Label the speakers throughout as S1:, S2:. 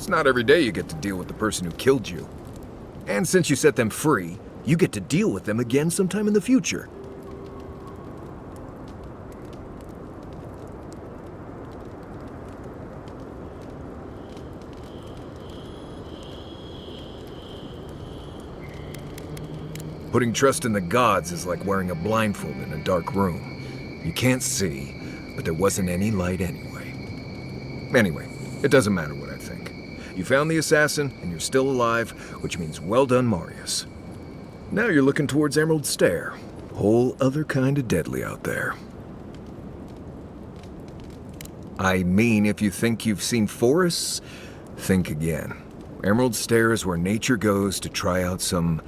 S1: It's not every day you get to deal with the person who killed you. And since you set them free, you get to deal with them again sometime in the future. Putting trust in the gods is like wearing a blindfold in a dark room. You can't see, but there wasn't any light anyway. Anyway, it doesn't matter what I think. You found the assassin, and you're still alive, which means well done, Marius. Now you're looking towards Emerald Stair. Whole other kind of deadly out there. I mean, if you think you've seen forests, think again. Emerald Stair is where nature goes to try out some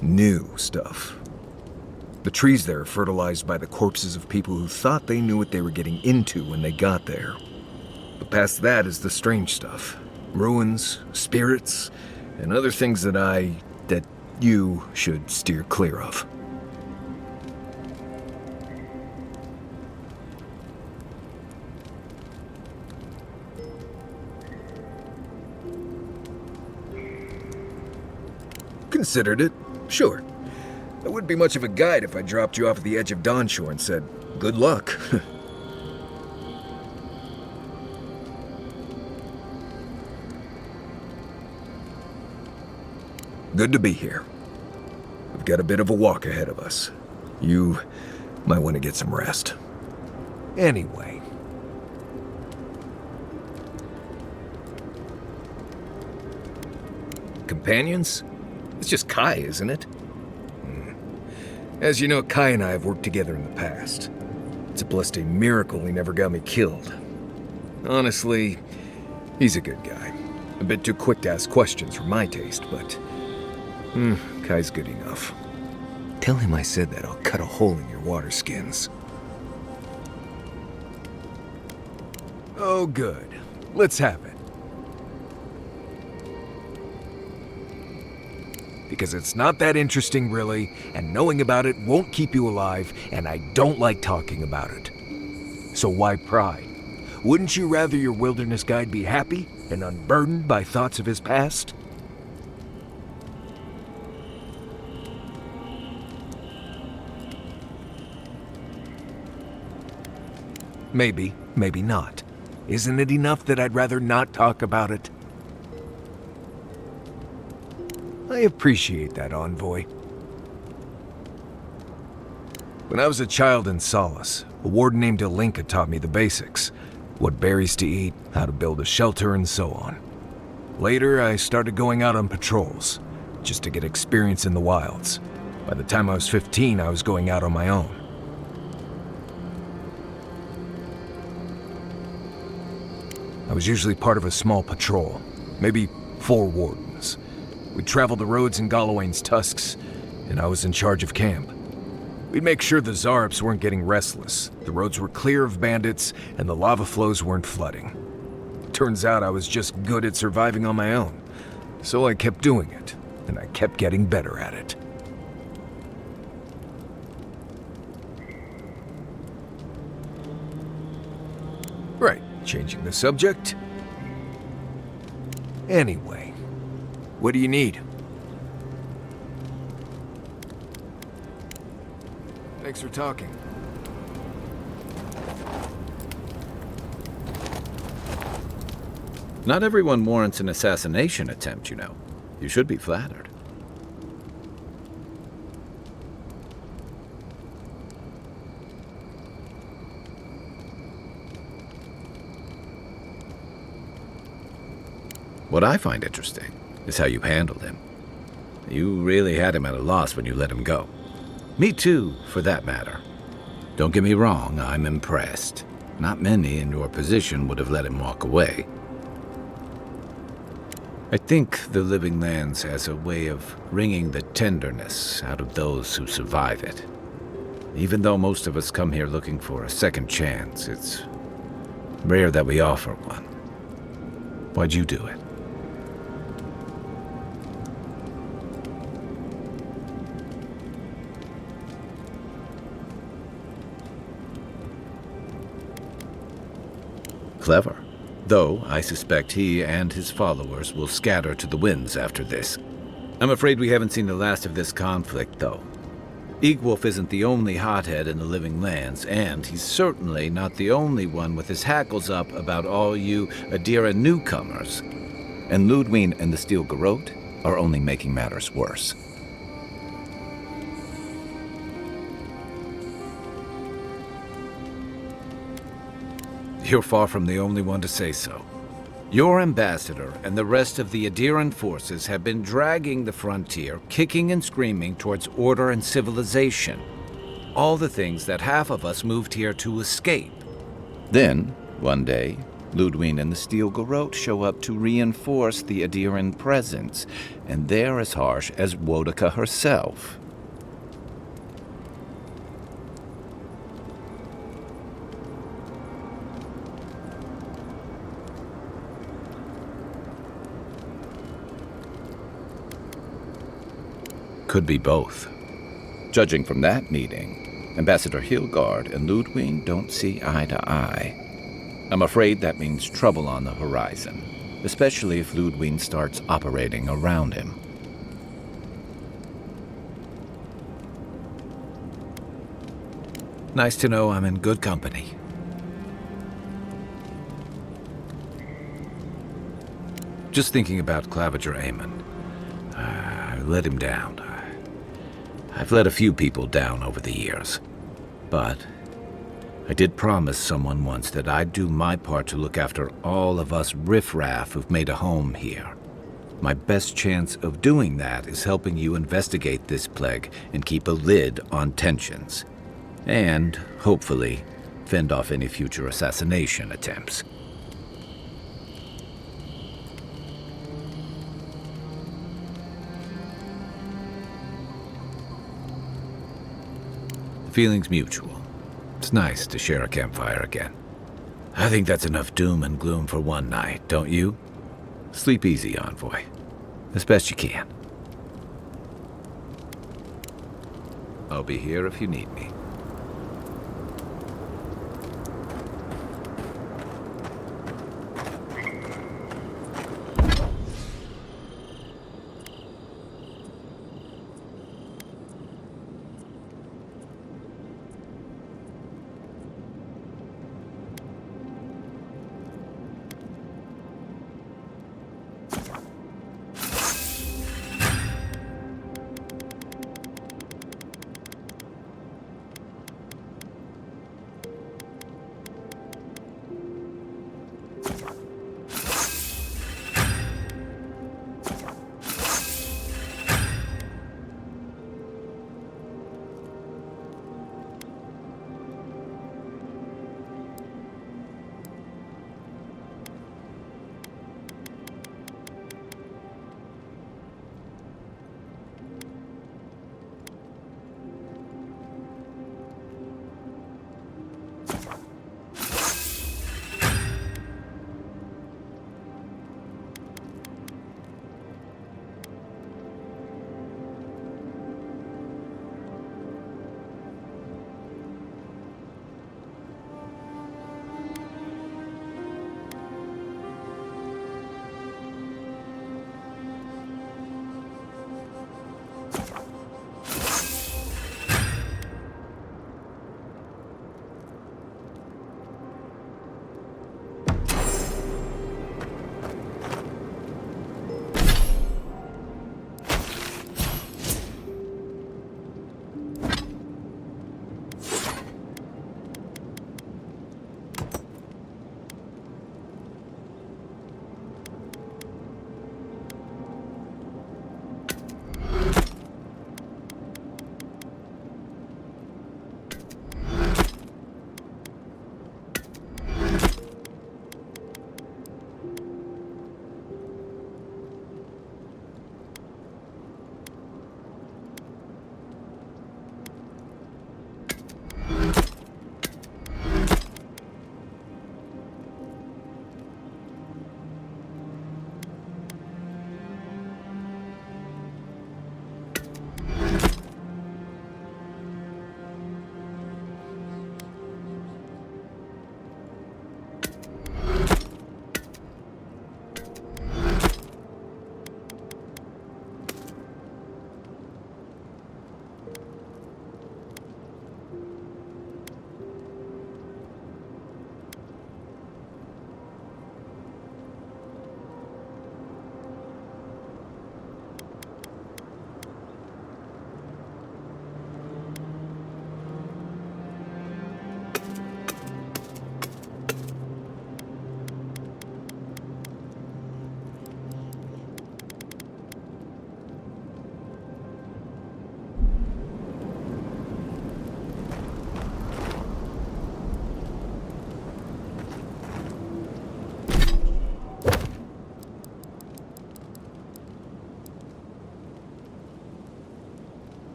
S1: new stuff. The trees there are fertilized by the corpses of people who thought they knew what they were getting into when they got there. But past that is the strange stuff. Ruins, spirits, and other things that you should steer clear of. Considered it, sure. I wouldn't be much of a guide if I dropped you off at the edge of Dawnshore and said, good luck. Good to be here. We've got a bit of a walk ahead of us. You might want to get some rest. Anyway. Companions? It's just Kai, isn't it? As you know, Kai and I have worked together in the past. It's a blessed miracle he never got me killed. Honestly, he's a good guy. A bit too quick to ask questions for my taste, but Kai's good enough. Tell him I said that I'll cut a hole in your water skins. Oh, good. Let's have it. Because it's not that interesting, really, and knowing about it won't keep you alive, and I don't like talking about it. So why pry? Wouldn't you rather your wilderness guide be happy and unburdened by thoughts of his past? Maybe, maybe not. Isn't it enough that I'd rather not talk about it? I appreciate that, Envoy. When I was a child in Solace, a warden named Ilinka taught me the basics. What berries to eat, how to build a shelter, and so on. Later, I started going out on patrols, just to get experience in the wilds. By the time I was 15, I was going out on my own. I was usually part of a small patrol, maybe 4 wardens. We'd travel the roads in Galawain's tusks, and I was in charge of camp. We'd make sure the Zarps weren't getting restless, the roads were clear of bandits, and the lava flows weren't flooding. Turns out I was just good at surviving on my own, so I kept doing it, and I kept getting better at it. Right, changing the subject. Anyway, what do you need? Thanks for talking.
S2: Not everyone warrants an assassination attempt, you know. You should be flattered. What I find interesting is how you handled him. You really had him at a loss when you let him go. Me too, for that matter. Don't get me wrong, I'm impressed. Not many in your position would have let him walk away. I think the Living Lands has a way of wringing the tenderness out of those who survive it. Even though most of us come here looking for a second chance, it's rare that we offer one. Why'd you do it? Clever. Though I suspect he and his followers will scatter to the winds after this. I'm afraid we haven't seen the last of this conflict, though. Eagwolf isn't the only hothead in the Living Lands, and he's certainly not the only one with his hackles up about all you Aedyran newcomers.
S3: And Ludwine and the Steel Garrote are only making matters worse.
S2: You're far from the only one to say so. Your ambassador and the rest of the Aedyran forces have been dragging the frontier, kicking and screaming towards order and civilization. All the things that half of us moved here to escape.
S3: Then, one day, Ludwine and the Steel Garrote show up to reinforce the Aedyran presence, and they're as harsh as Woedica herself.
S2: Could be both.
S3: Judging from that meeting, Ambassador Hilgard and Ludwine don't see eye to eye. I'm afraid that means trouble on the horizon, especially if Ludwine starts operating around him.
S2: Nice to know I'm in good company. Just thinking about Claviger Aemon. I let him down. I've let a few people down over the years. But I did promise someone once that I'd do my part to look after all of us riffraff who've made a home here. My best chance of doing that is helping you investigate this plague and keep a lid on tensions. And, hopefully, fend off any future assassination attempts. The feeling's mutual. It's nice to share a campfire again. I think that's enough doom and gloom for one night, don't you? Sleep easy, Envoy. As best you can. I'll be here if you need me.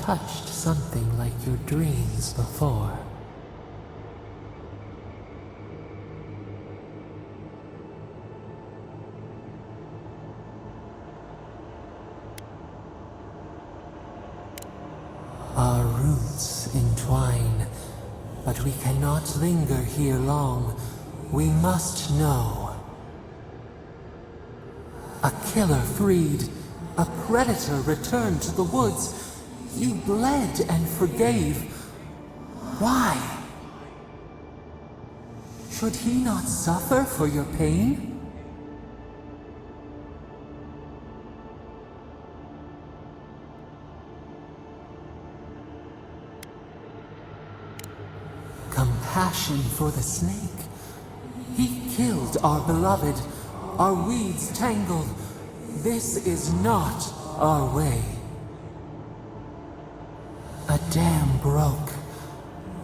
S4: touched something like your dreams before. Our roots entwine, but we cannot linger here long. We must know. A killer freed, a predator returned to the woods. You bled and forgave. Why? Should he not suffer for your pain? Compassion for the snake. He killed our beloved. Our weeds tangled. This is not our way. A dam broke.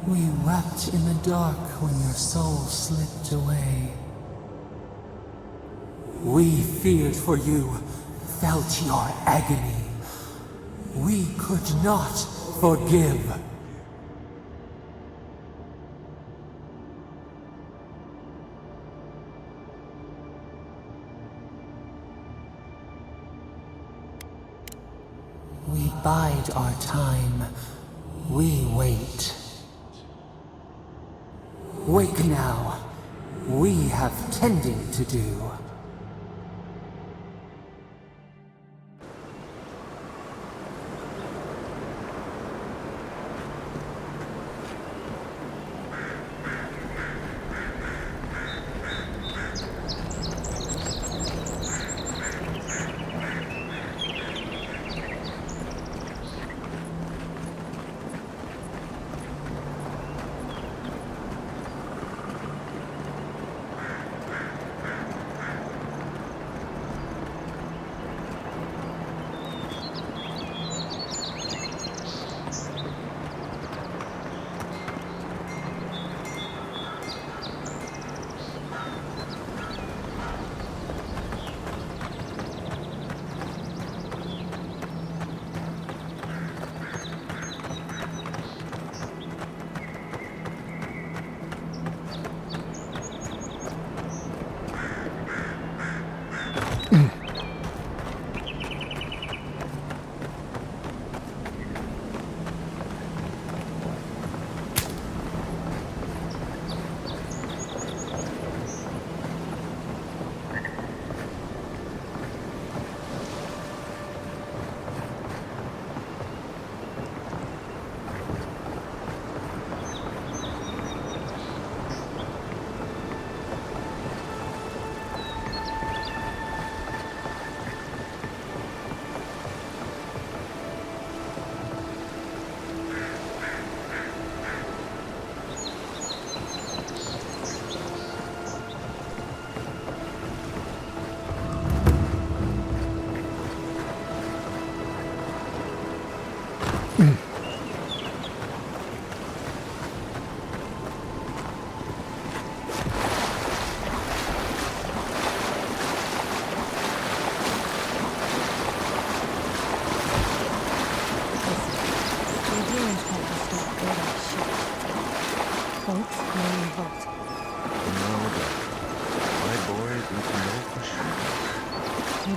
S4: We wept in the dark when your soul slipped away. We feared for you, felt your agony. We could not forgive. We bide our time. We wait. Wake now. We have tending to do.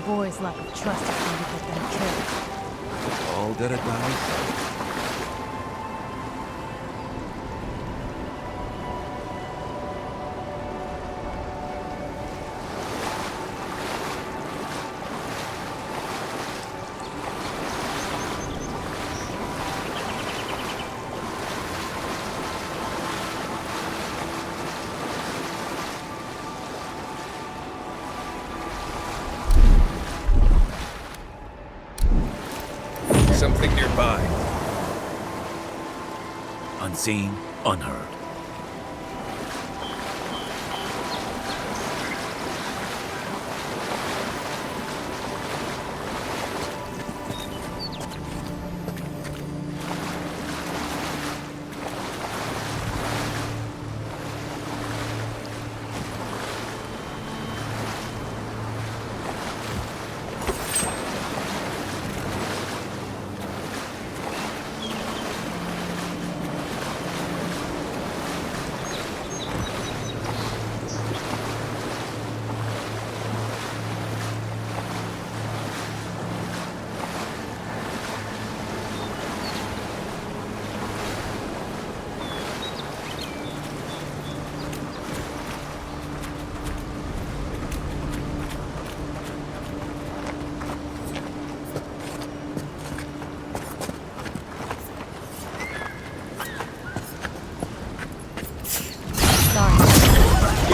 S5: Boy's lack of trust is going to get them killed.
S6: All that it dies.
S1: Something nearby.
S2: Unseen, unheard.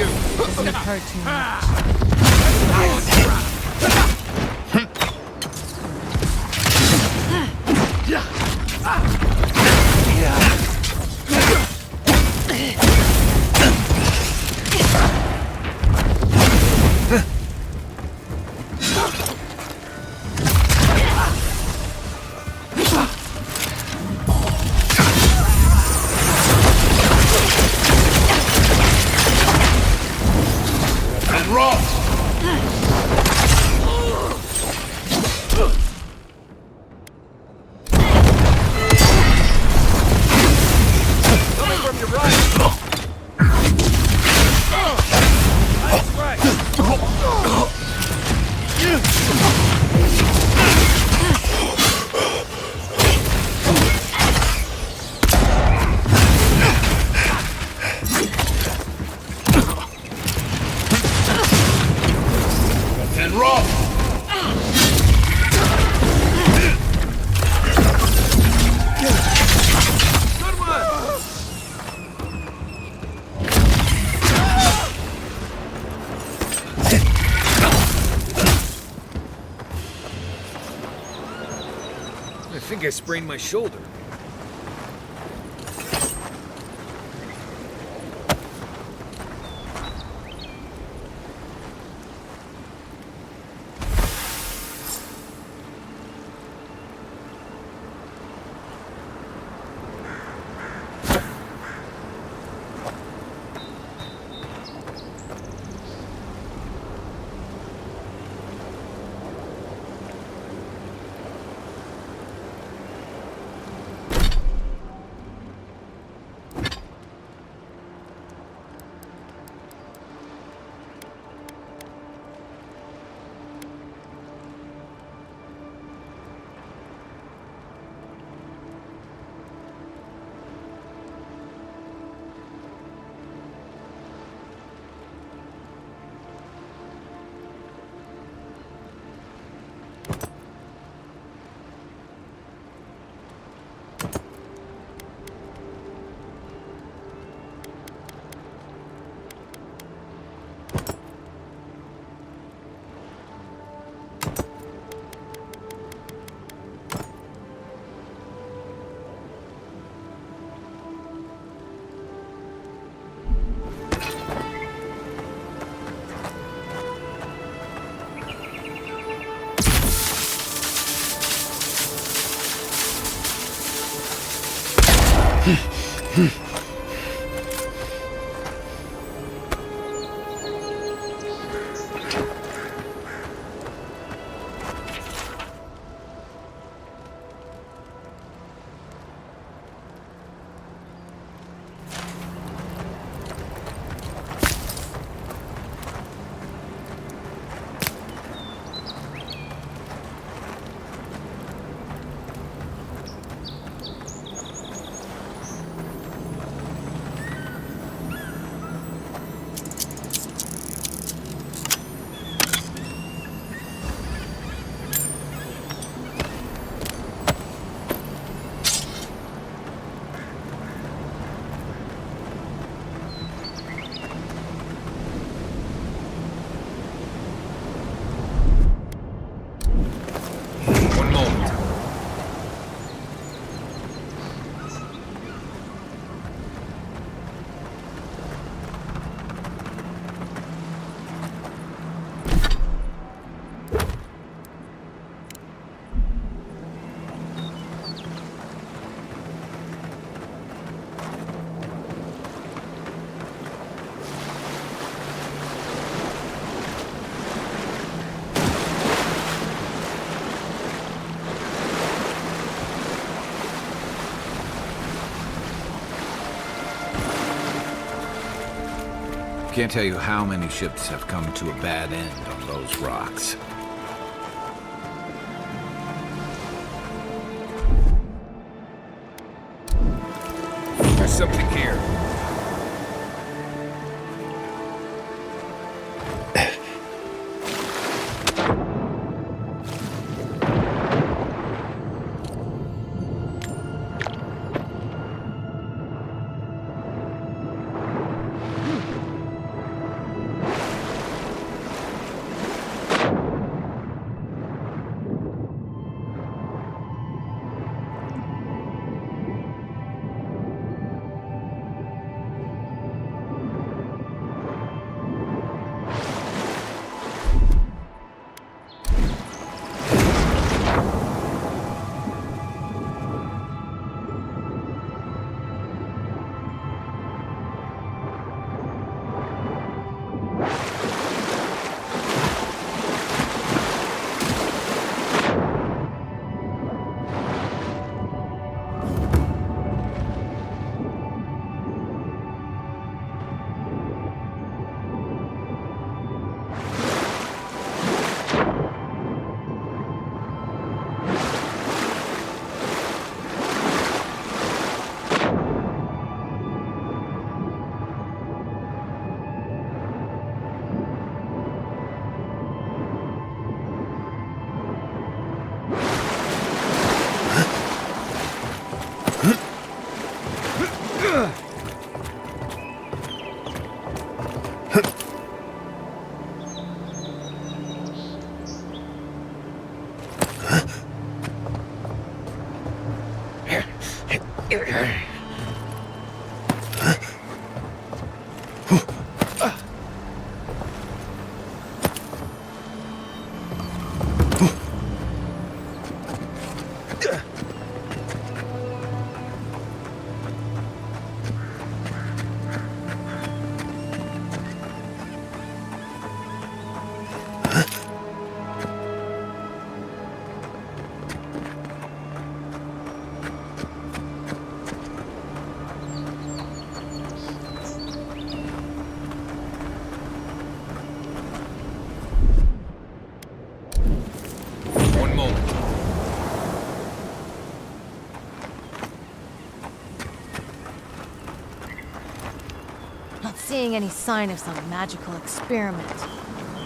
S5: Doesn't hurt too much.
S1: I think I sprained my shoulder.
S2: Can't tell you how many ships have come to a bad end on those rocks.
S1: There's something here. One moment.
S5: Not seeing any sign of some magical experiment.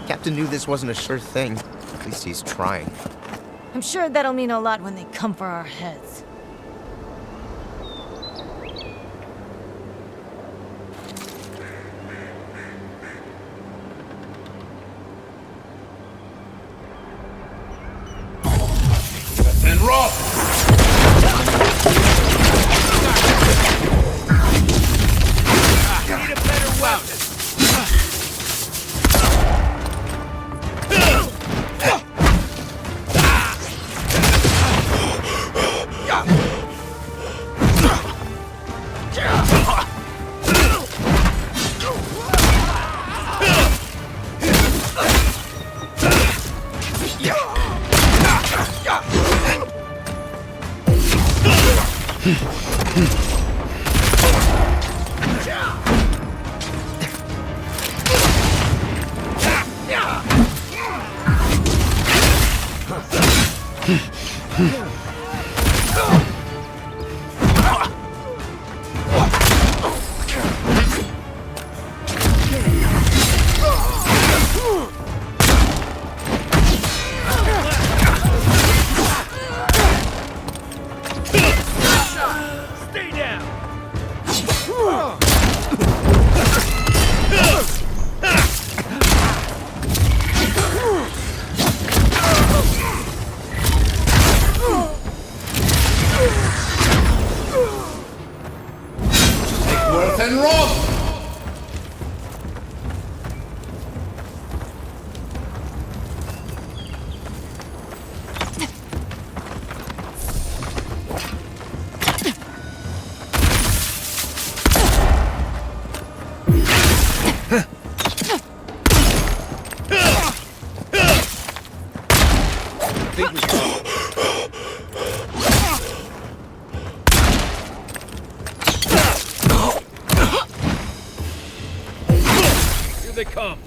S6: Captain knew this wasn't a sure thing. At least he's trying.
S5: I'm sure that'll mean a lot when they come for our heads.
S1: And Roth! Need a better weapon! They come.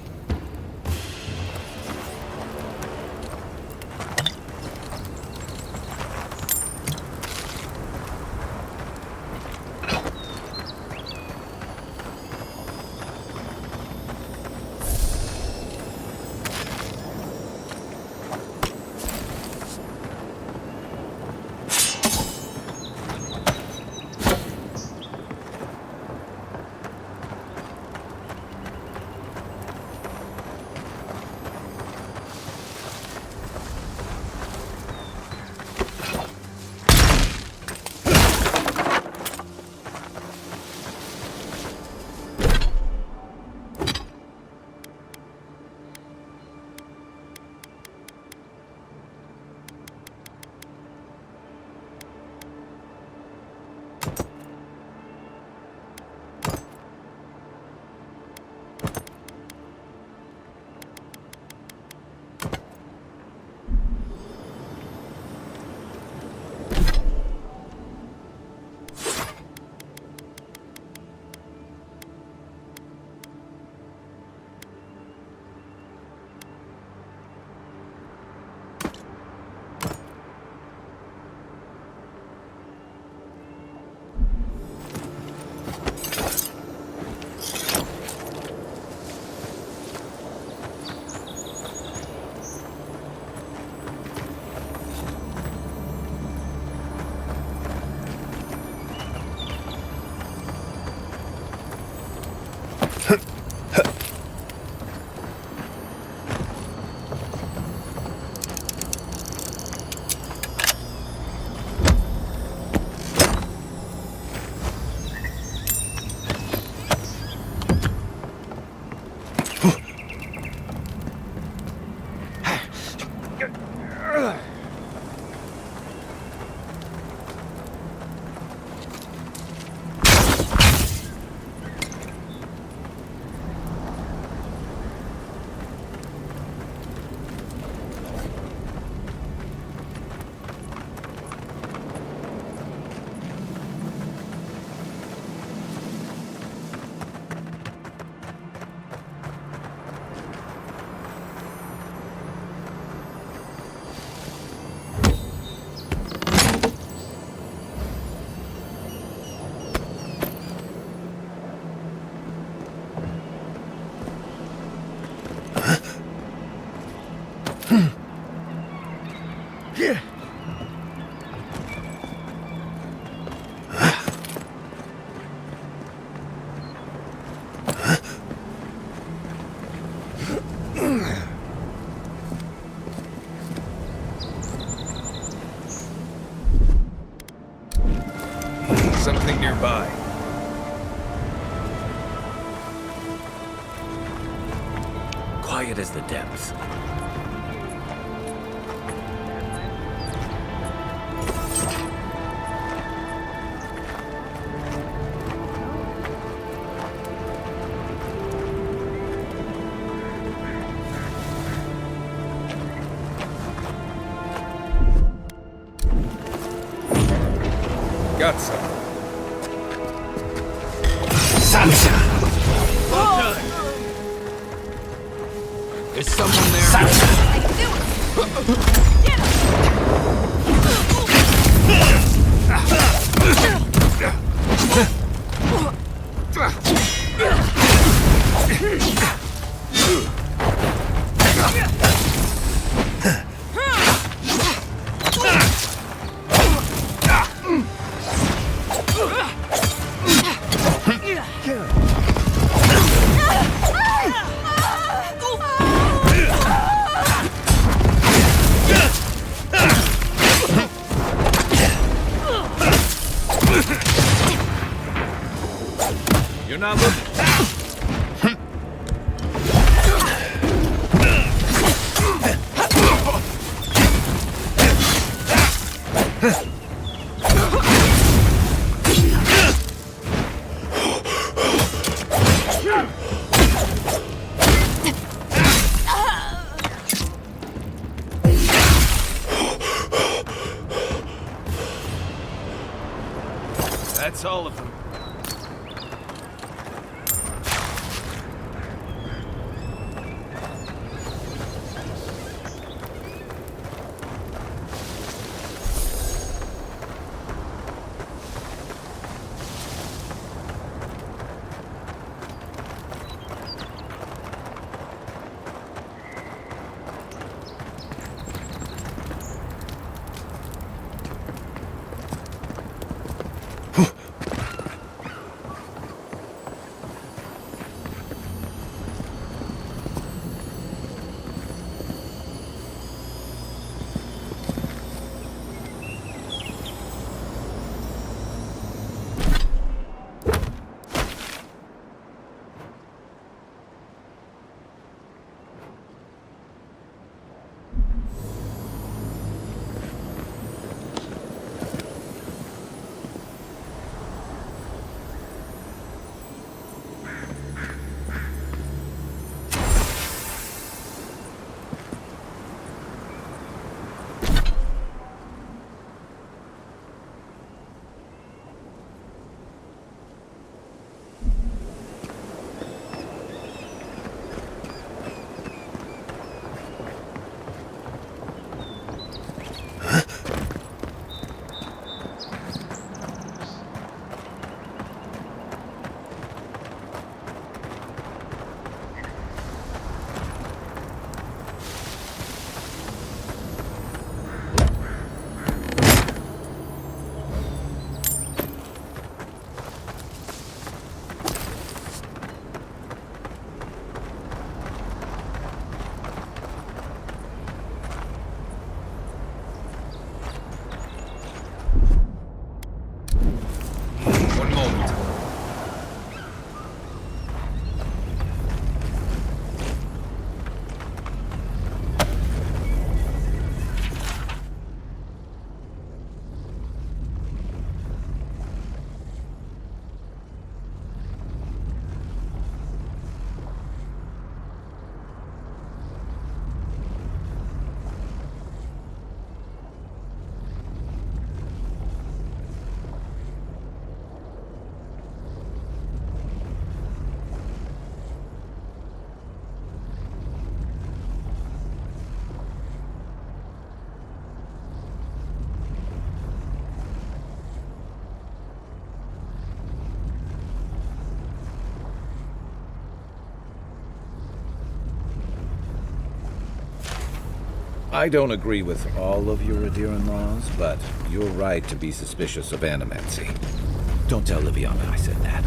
S2: quiet as the depths.
S1: Got some.
S2: There's someone there. You're not looking. That's all of them. I don't agree with all of your Aedyran laws, but you're right to be suspicious of animancy. Don't tell Liviana I said that.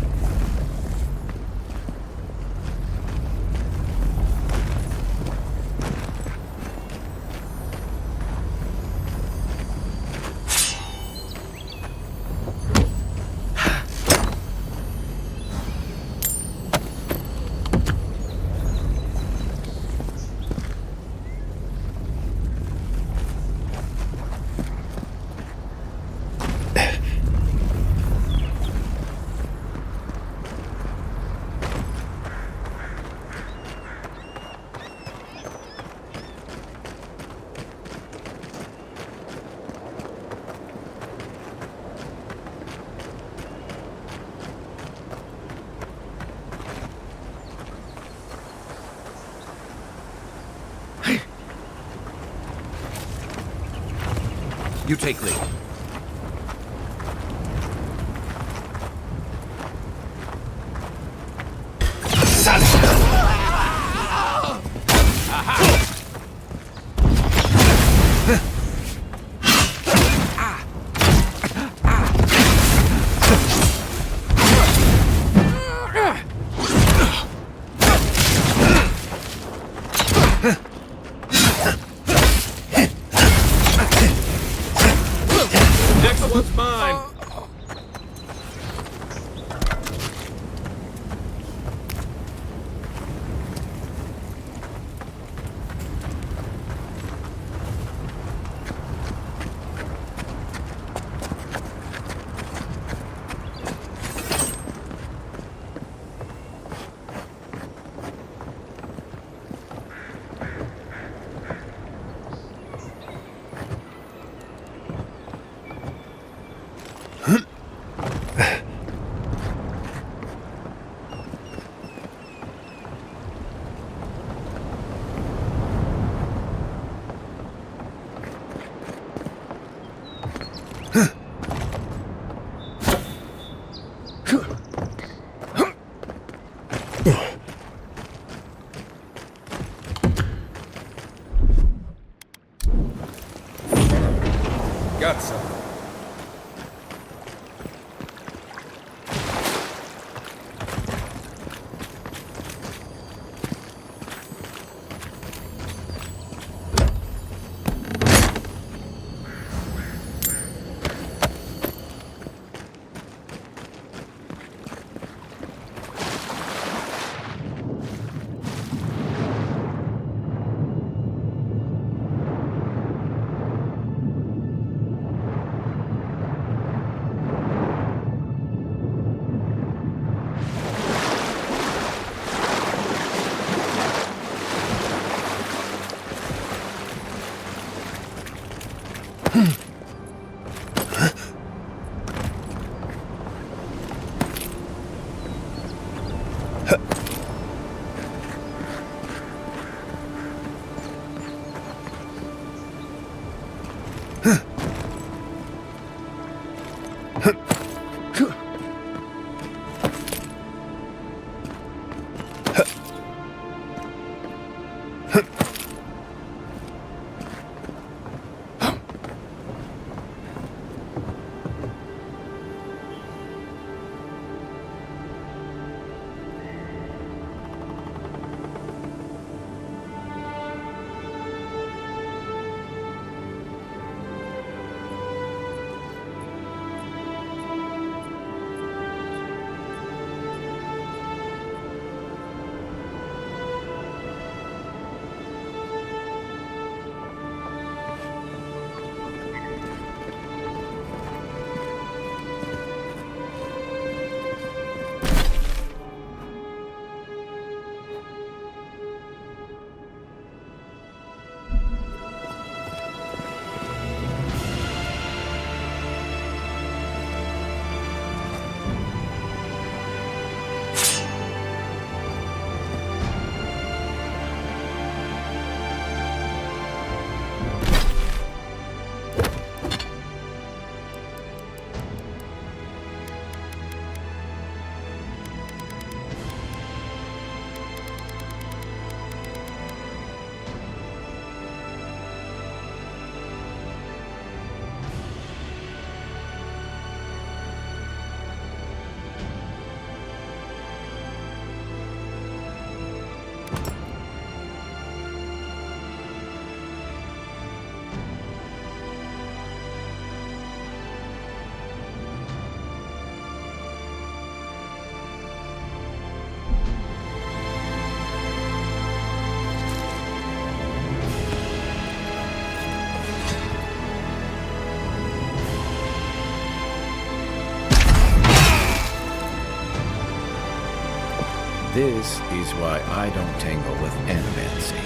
S2: You take lead.
S7: Next one's mine.
S1: Got some.
S2: This is why I don't tangle with animancy.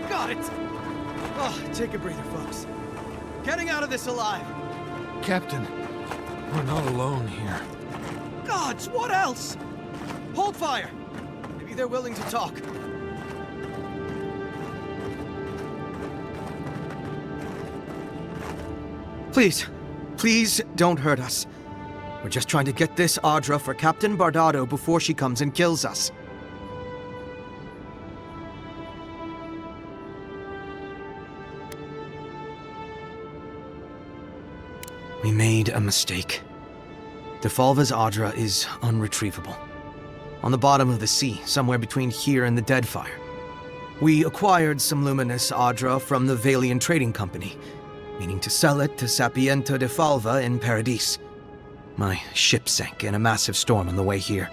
S8: Got it! Oh, take a breather, folks. Getting out of this alive!
S7: Captain, we're not alone here.
S8: Gods, what else? Hold fire! Maybe they're willing to talk. Please, please don't hurt us. We're just trying to get this Adra for Captain Bardatto before she comes and kills us. We made a mistake. Defalva's Adra is unretrievable. On the bottom of the sea, somewhere between here and the Deadfire. We acquired some luminous Adra from the Valian Trading Company, meaning to sell it to Sapiento Defalva in Paradis. My ship sank in a massive storm on the way here,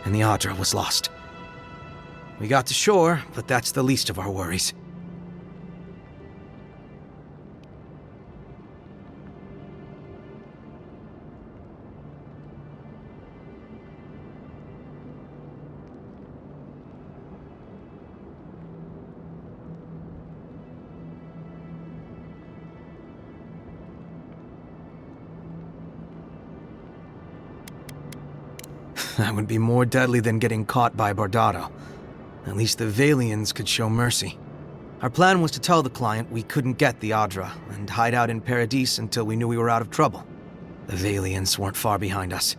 S8: and the Adra was lost. We got to shore, but that's the least of our worries. That would be more deadly than getting caught by Bardatto. At least the Valians could show mercy. Our plan was to tell the client we couldn't get the Adra and hide out in Paradis until we knew we were out of trouble. The Valians weren't far behind us.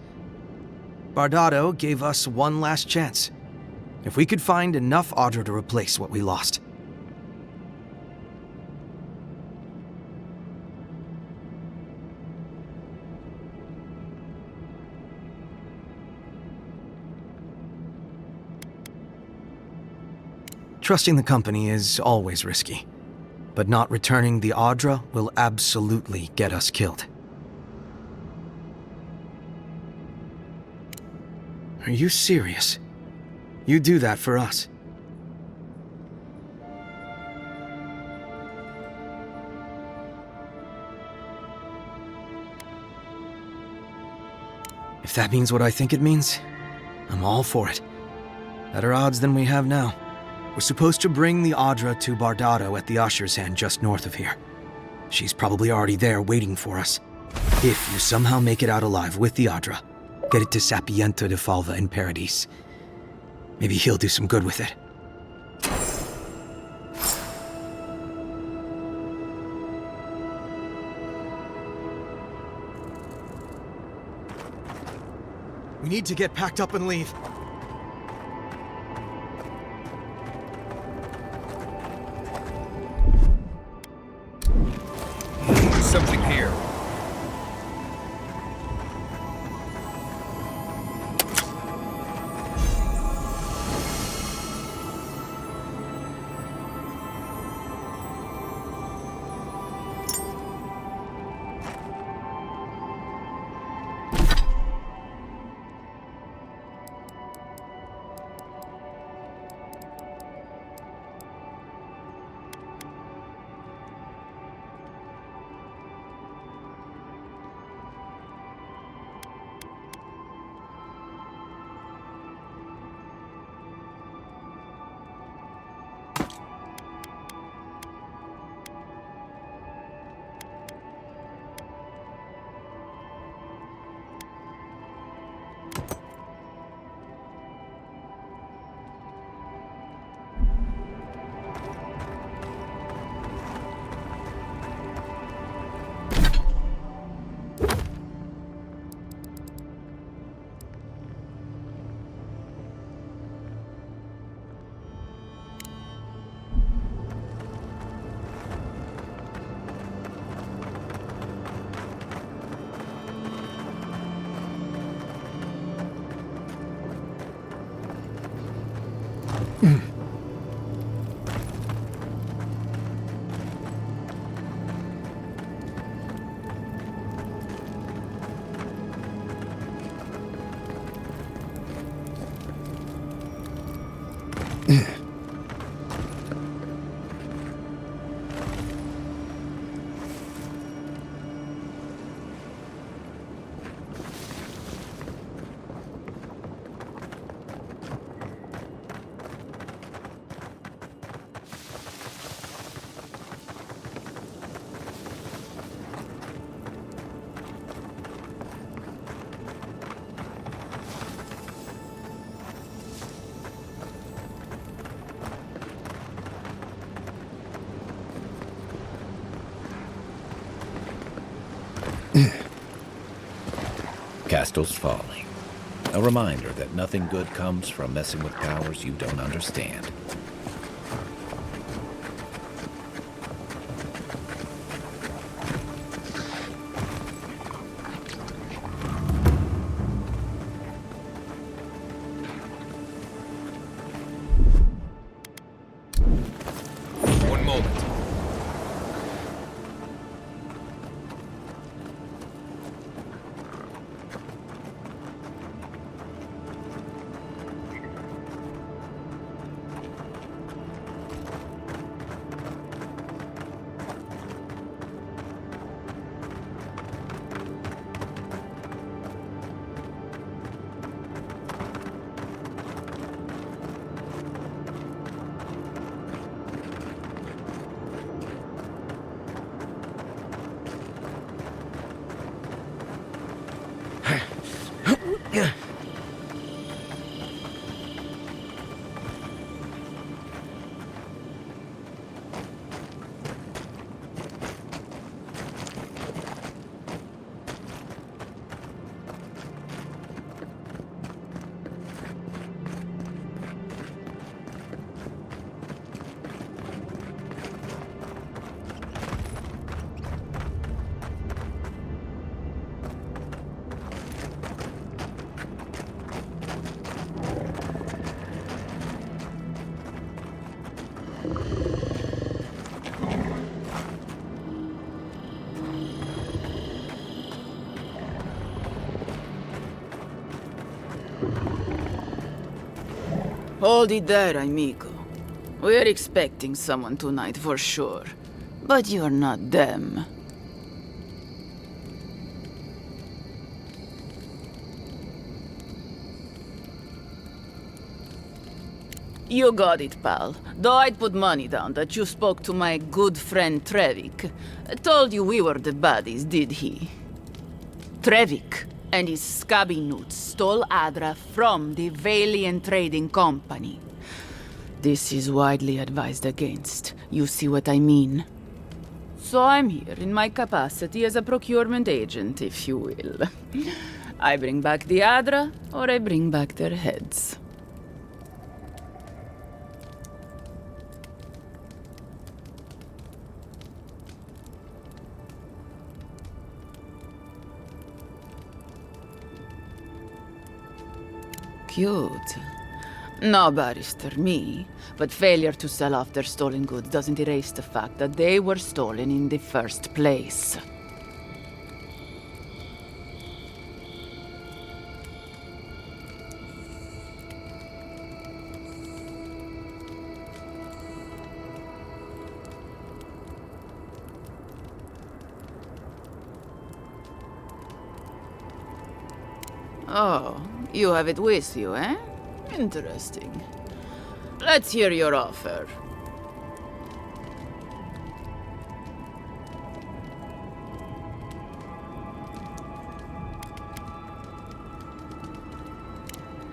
S8: Bardatto gave us one last chance. If we could find enough Adra to replace what we lost. Trusting the company is always risky, but not returning the Adra will absolutely get us killed. Are you serious? You do that for us? If that means what I think it means, I'm all for it. Better odds than we have now. We're supposed to bring the Adra to Bardatto at the Usher's Hand just north of here. She's probably already there waiting for us. If you somehow make it out alive with the Adra, get it to Sapiento Defalva in Paradis. Maybe he'll do some good with it. We need to get packed up and leave.
S1: Something here.
S3: Castol's Folly. A reminder that nothing good comes from messing with powers you don't understand.
S1: One moment.
S9: Hold it there, amigo. We're expecting someone tonight for sure. But you're not them. You got it, pal. Though I'd put money down that you spoke to my good friend Trevik. Told you we were the baddies, did he? Trevik and his scabby newts stole Adra from the Valiant Trading Company. This is widely advised against. You see what I mean? So I'm here in my capacity as a procurement agent, if you will. I bring back the Adra, or I bring back their heads. Cute. No barrister, me. But failure to sell off their stolen goods doesn't erase the fact that they were stolen in the first place. Oh, you have it with you, eh? Interesting. Let's hear your offer.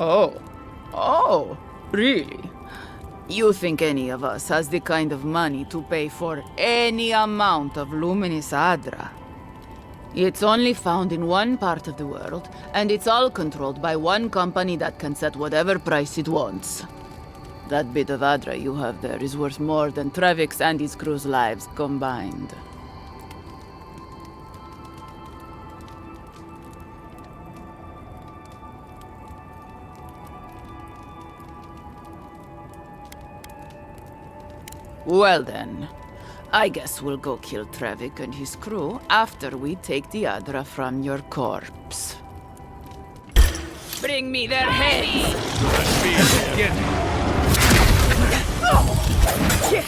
S9: Oh, really? You think any of us has the kind of money to pay for any amount of luminous Adra? It's only found in one part of the world, and it's all controlled by one company that can set whatever price it wants. That bit of Adra you have there is worth more than Trevik's and his crew's lives combined. Well then, I guess we'll go kill Trevik and his crew after we take the Adra from your corpse. Bring me their heads!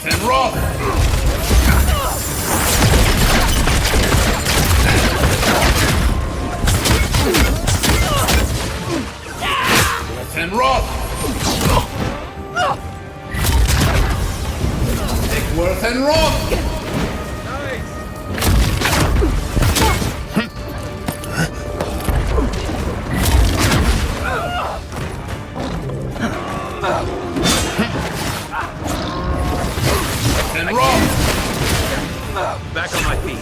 S3: And roll! And roll! Take worth and roll! And roll!
S7: Back on my feet.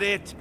S7: It.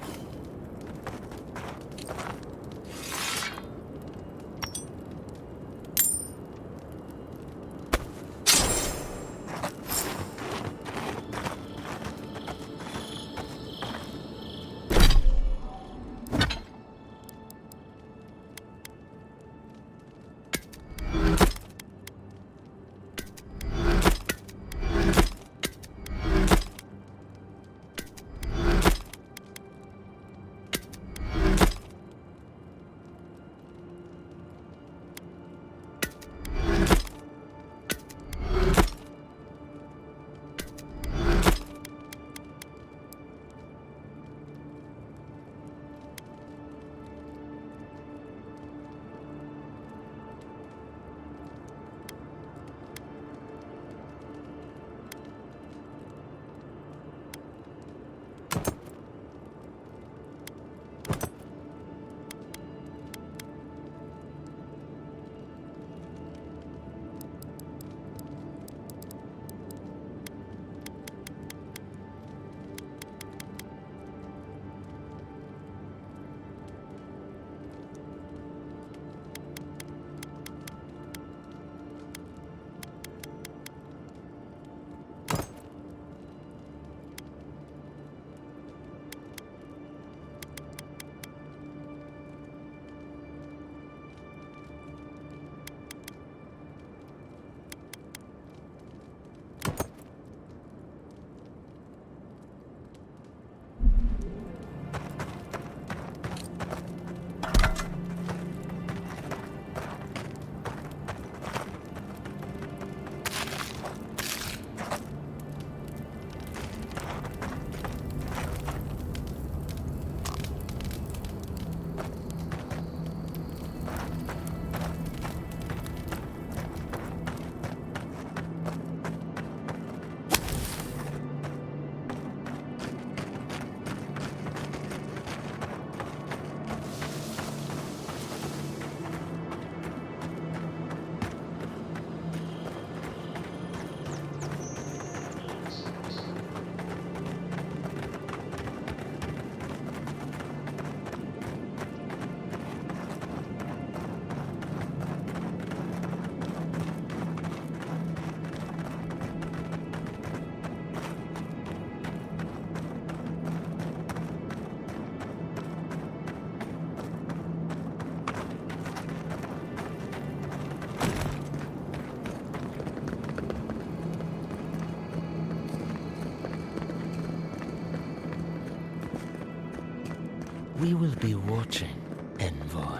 S10: We will be watching, envoy.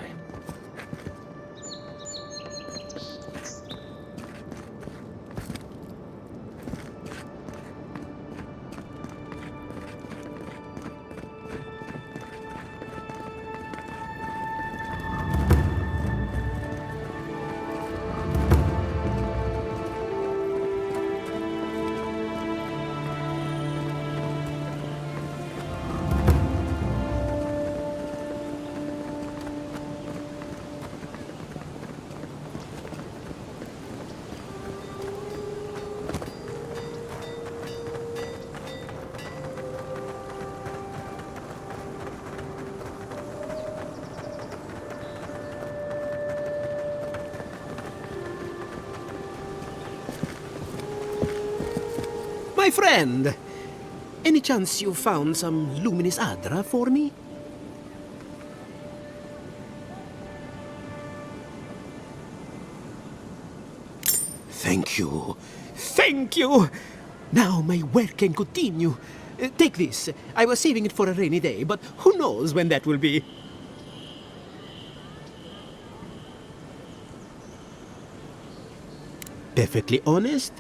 S11: My friend! Any chance you found some luminous Adra for me? Thank you. Thank you! Now my work can continue. Take this. I was saving it for a rainy day, but who knows when that will be. Perfectly honest?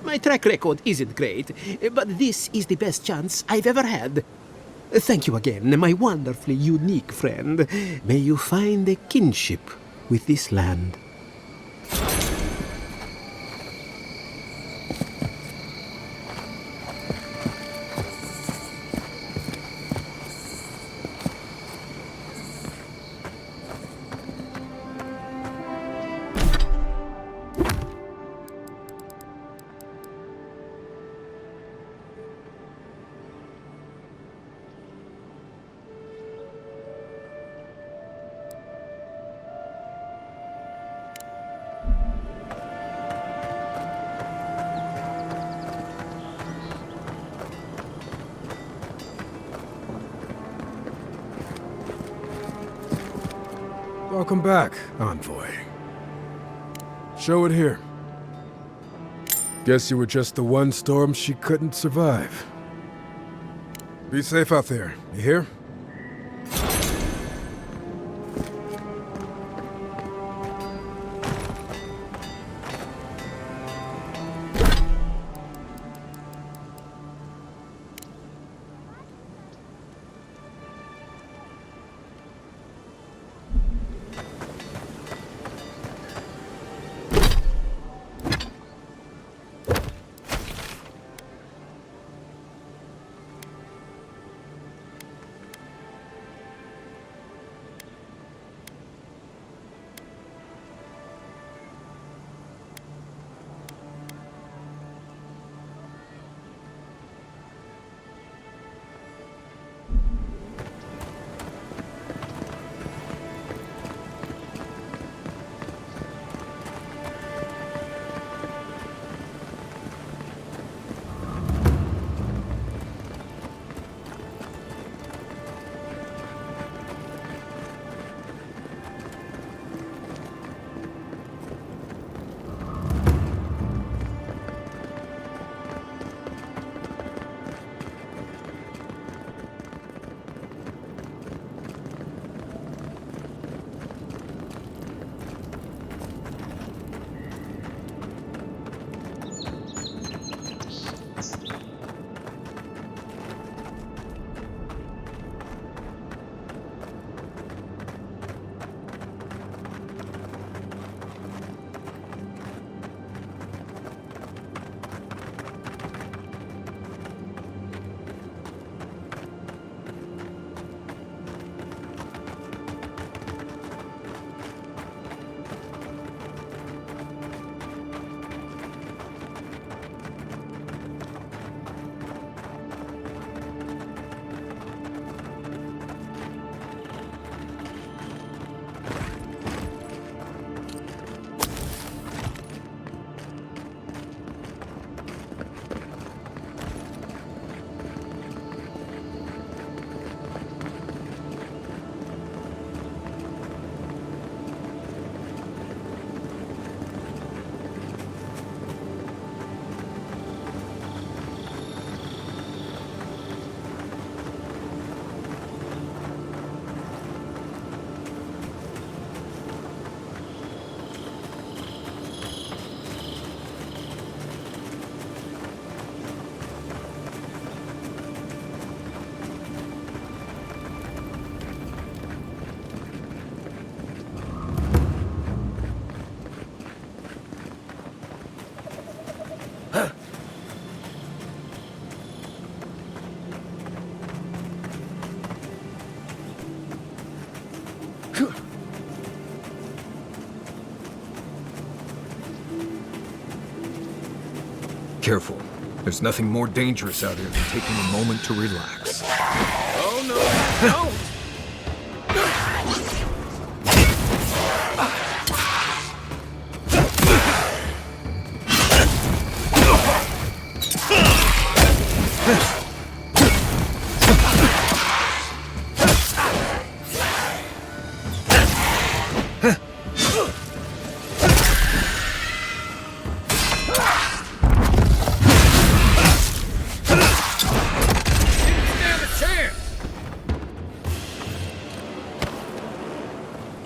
S11: My track record isn't great, but this is the best chance I've ever had. Thank you again, my wonderfully unique friend. May you find a kinship with this land.
S7: Welcome back, Envoy. Show it here. Guess you were just the one storm she couldn't survive. Be safe out there, you hear?
S1: careful. There's nothing more dangerous out here than taking a moment to relax.
S2: Oh, no, no!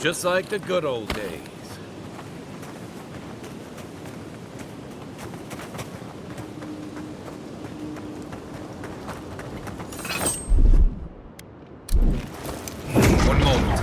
S2: Just like the good old days.
S1: One moment.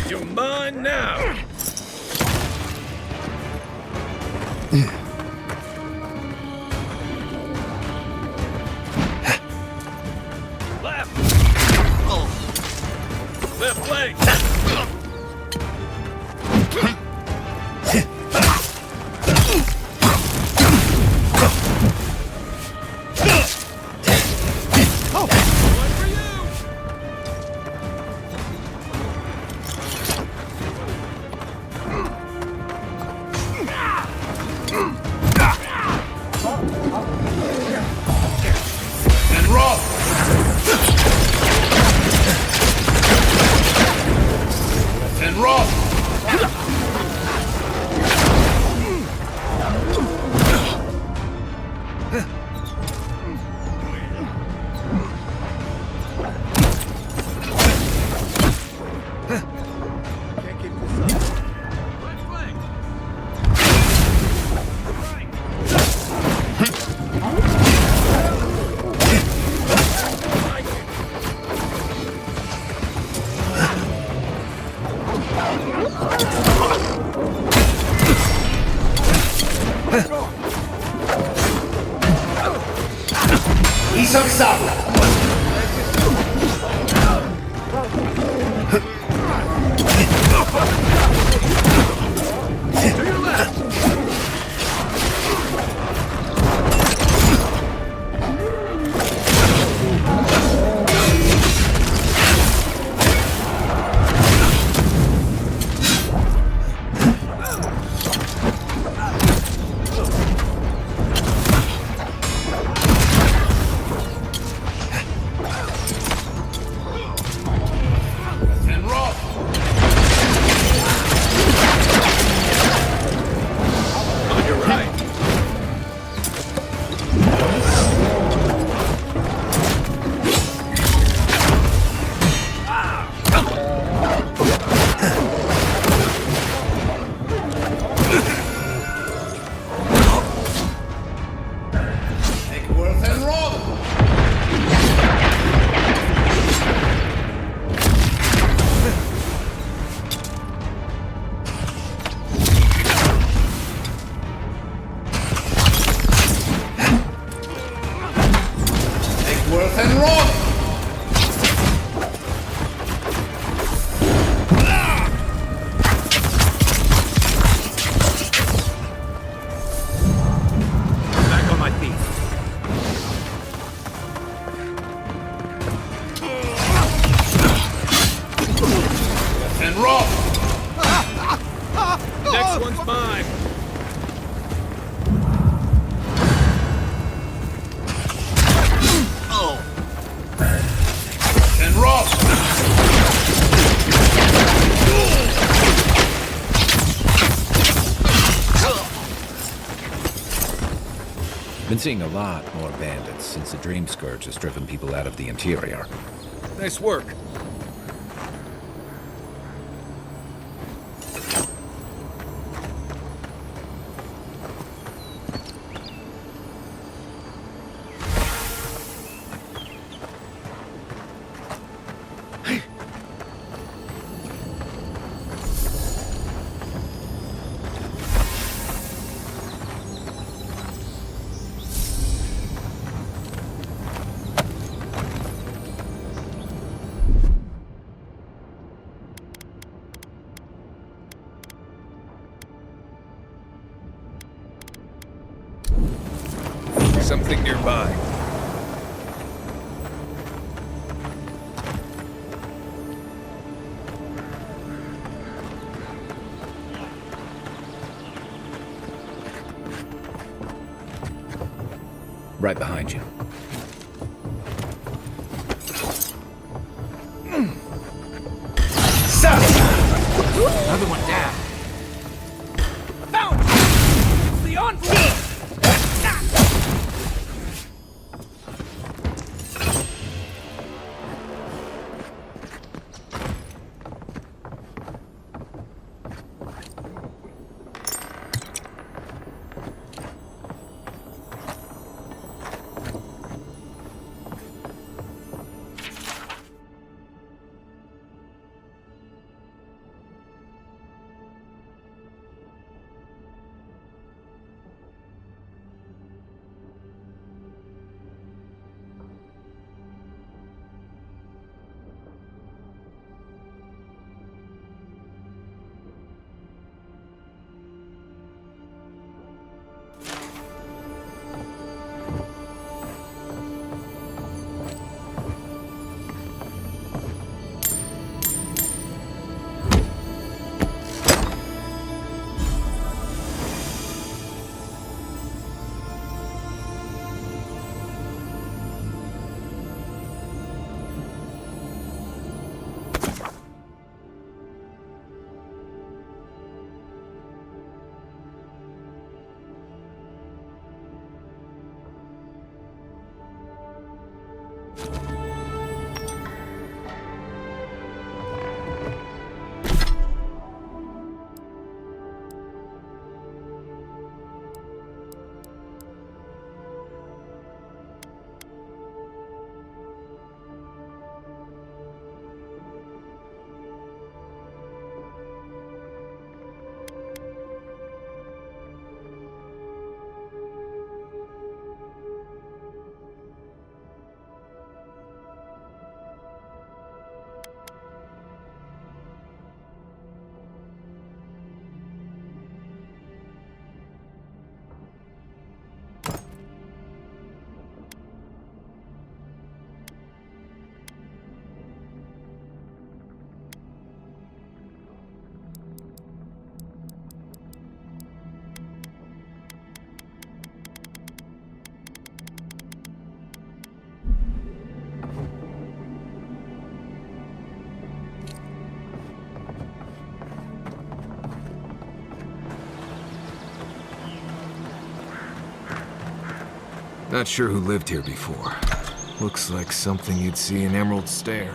S2: You're mine now! Left! Left leg! And Ross!
S3: Been seeing a lot more bandits since the Dream Scourge has driven people out of the interior.
S1: Nice work. Something nearby.
S3: Right behind you.
S2: Another one down.
S12: Found! The envoy!
S1: Not sure who lived here before. Looks like something you'd see in Emerald Stair.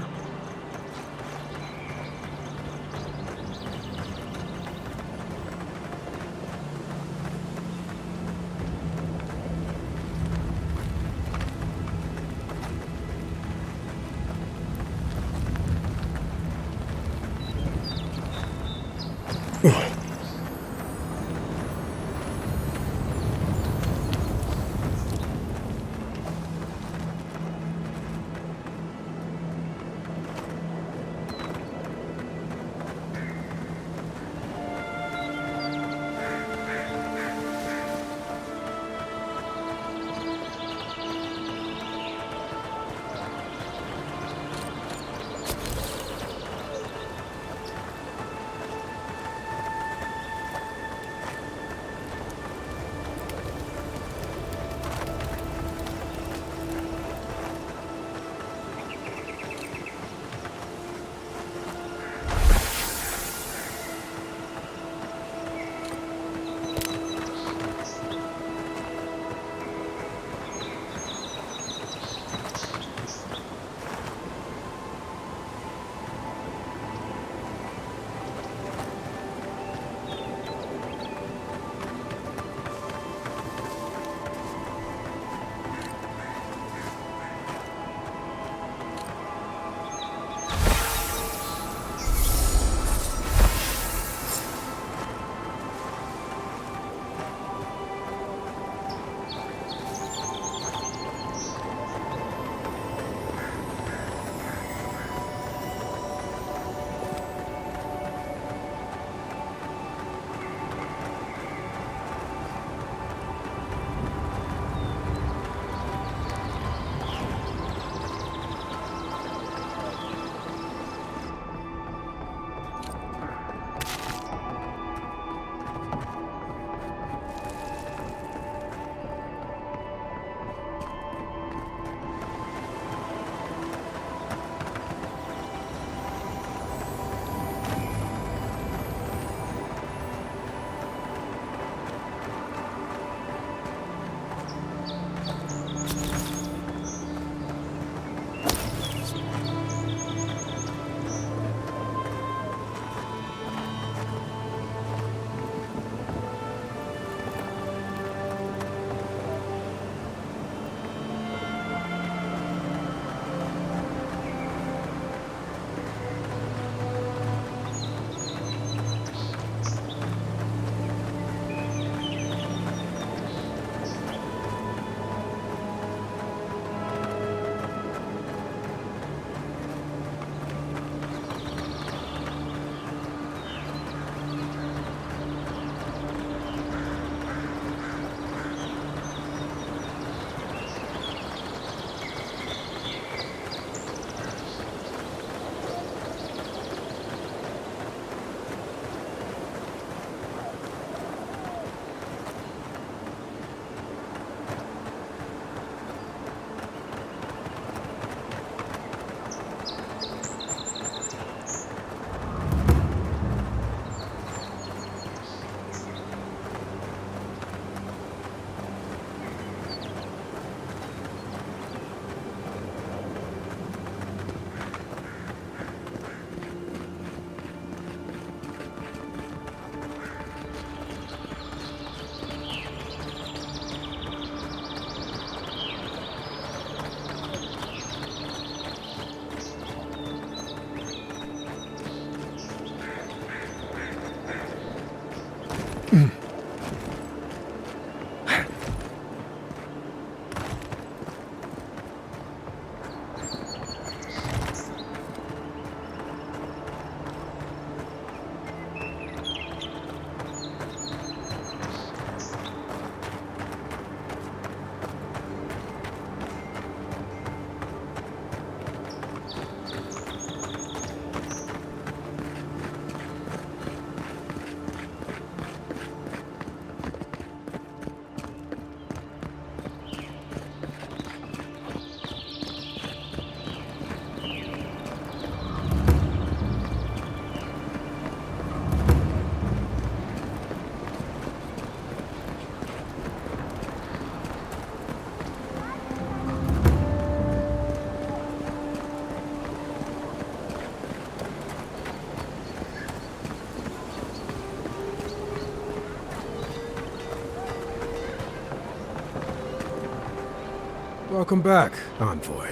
S7: Welcome back, Envoy.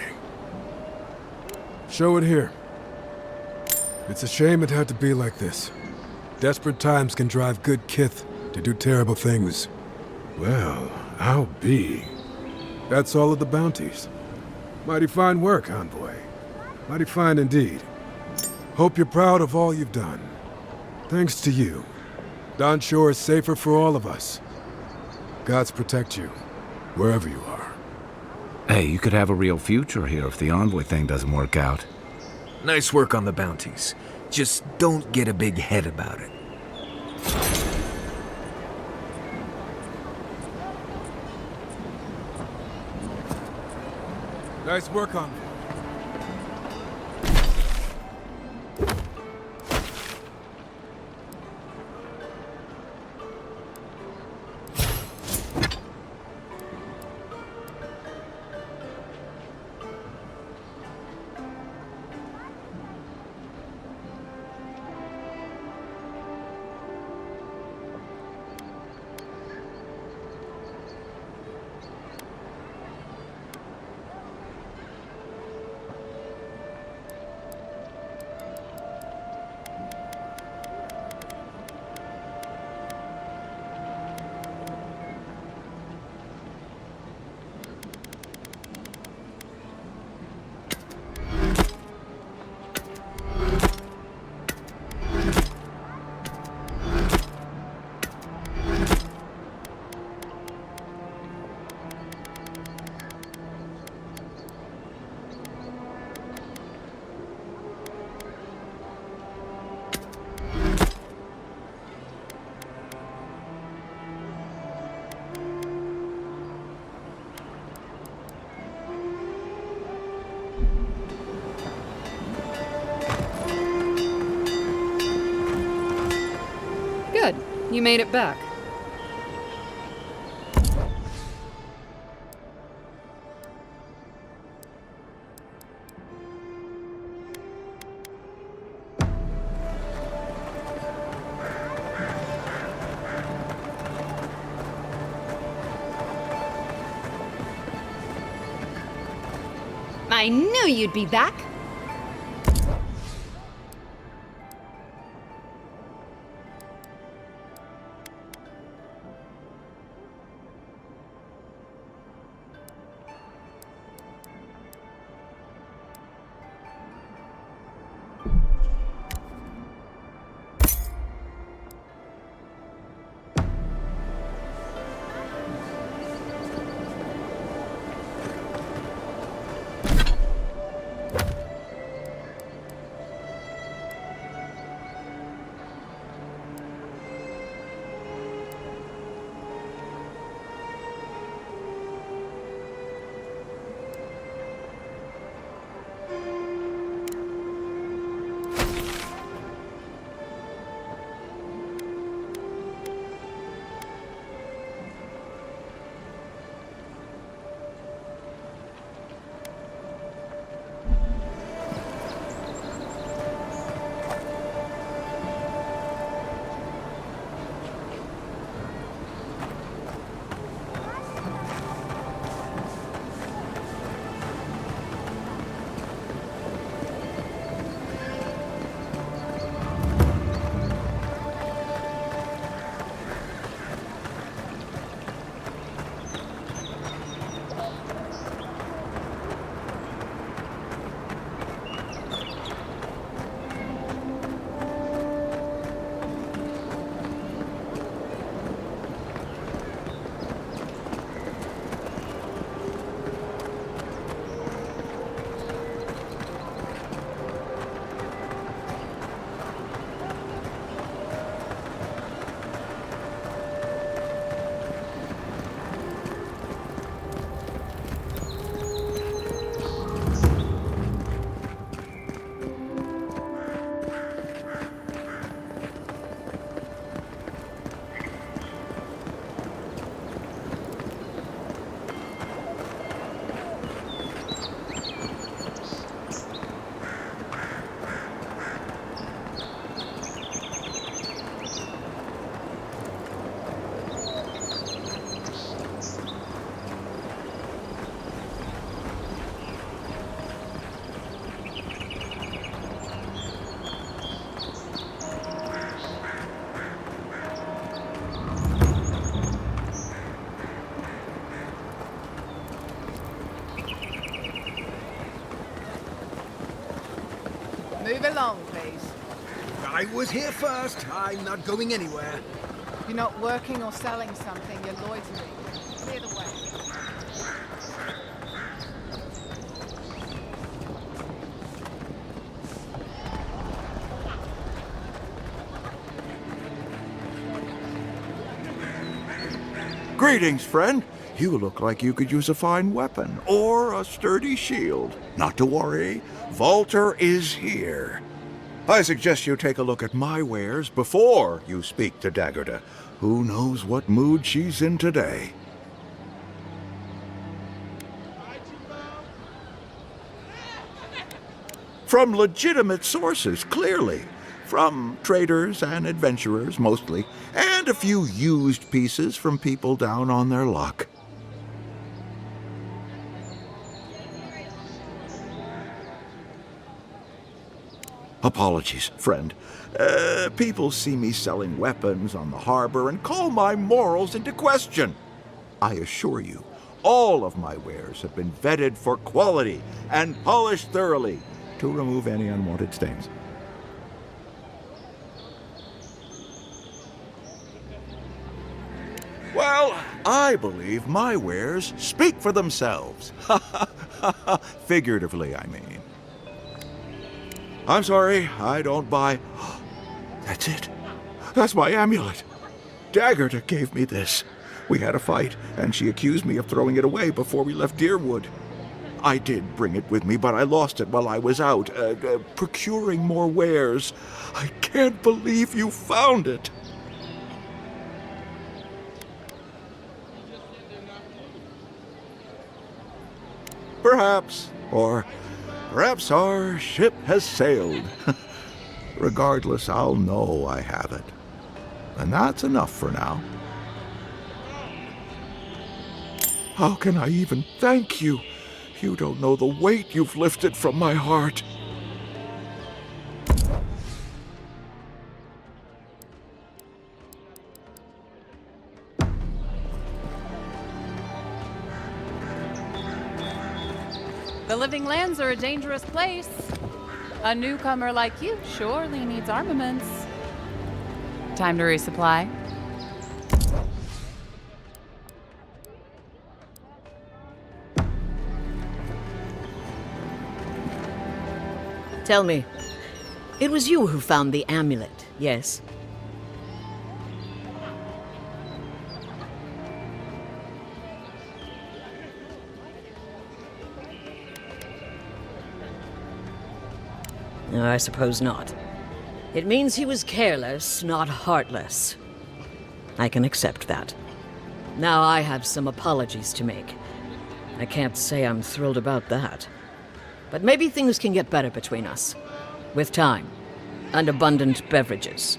S7: Show it here. It's a shame it had to be like this. Desperate times can drive good kith to do terrible things. Well, I'll be. That's all of the bounties. Mighty fine work, Envoy. Mighty fine indeed. Hope you're proud of all you've done. Thanks to you, Dawn Shore is safer for all of us. Gods protect you, wherever you are.
S2: Hey, you could have a real future here if the Envoy thing doesn't work out.
S1: Nice work on the bounties. Just don't get a big head about it.
S7: Nice work, Envoy.
S13: Good. You made it back.
S14: I knew you'd be back!
S15: along, please.
S16: I was here first. I'm not going anywhere.
S15: You're not working or selling something, you're loitering. Clear the way.
S17: Greetings, friend. You look like you could use a fine weapon or a sturdy shield. Not to worry, Volter is here. I suggest you take a look at my wares before you speak to Dagger. Who knows what mood she's in today? From legitimate sources, clearly. From traders and adventurers, mostly, and a few used pieces from people down on their luck. Apologies, friend. People see me selling weapons on the harbor and call my morals into question. I assure you, all of my wares have been vetted for quality and polished thoroughly to remove any unwanted stains. Well, I believe my wares speak for themselves. Figuratively, I mean. I'm sorry, I don't buy... That's it. That's my amulet. Dagger gave me this. We had a fight, and she accused me of throwing it away before we left Deerwood. I did bring it with me, but I lost it while I was out, procuring more wares. I can't believe you found it. Perhaps, or perhaps our ship has sailed. Regardless, I'll know I have it. And that's enough for now. How can I even thank you? You don't know the weight you've lifted from my heart.
S15: The Living Lands are a dangerous place. A newcomer like you surely needs armaments. Time to resupply.
S18: Tell me, it was you who found the amulet, yes? No, I suppose not. It means he was careless, not heartless. I can accept that. Now I have some apologies to make. I can't say I'm thrilled about that. But maybe things can get better between us. With time. And abundant beverages.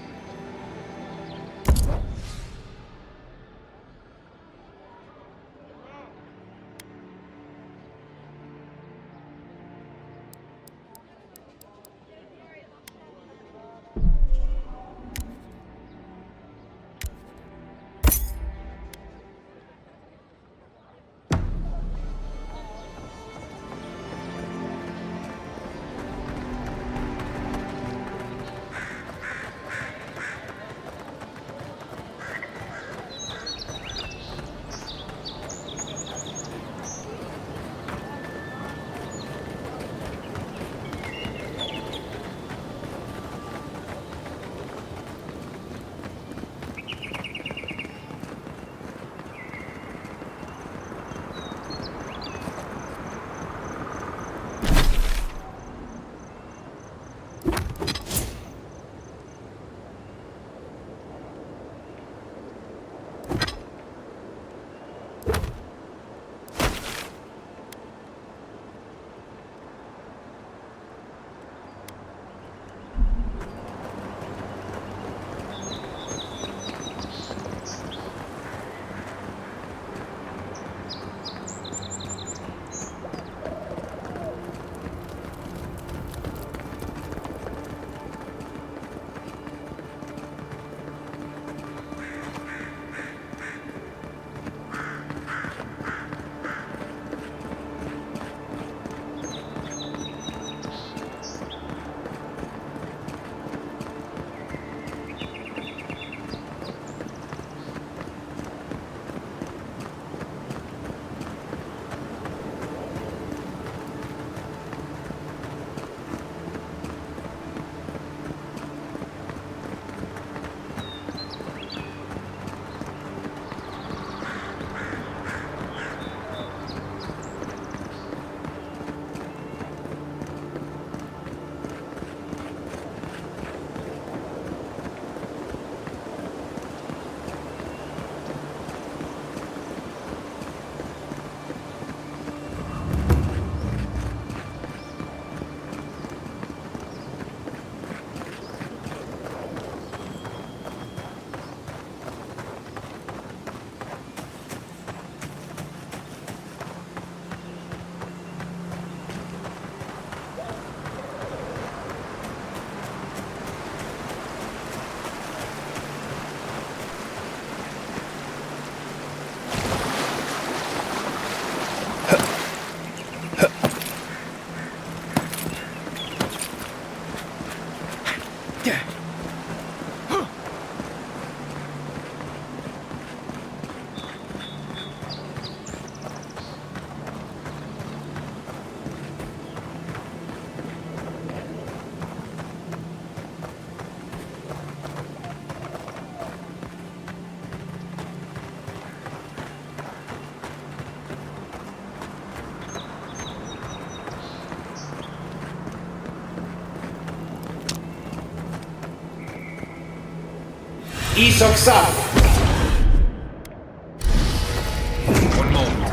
S1: One moment.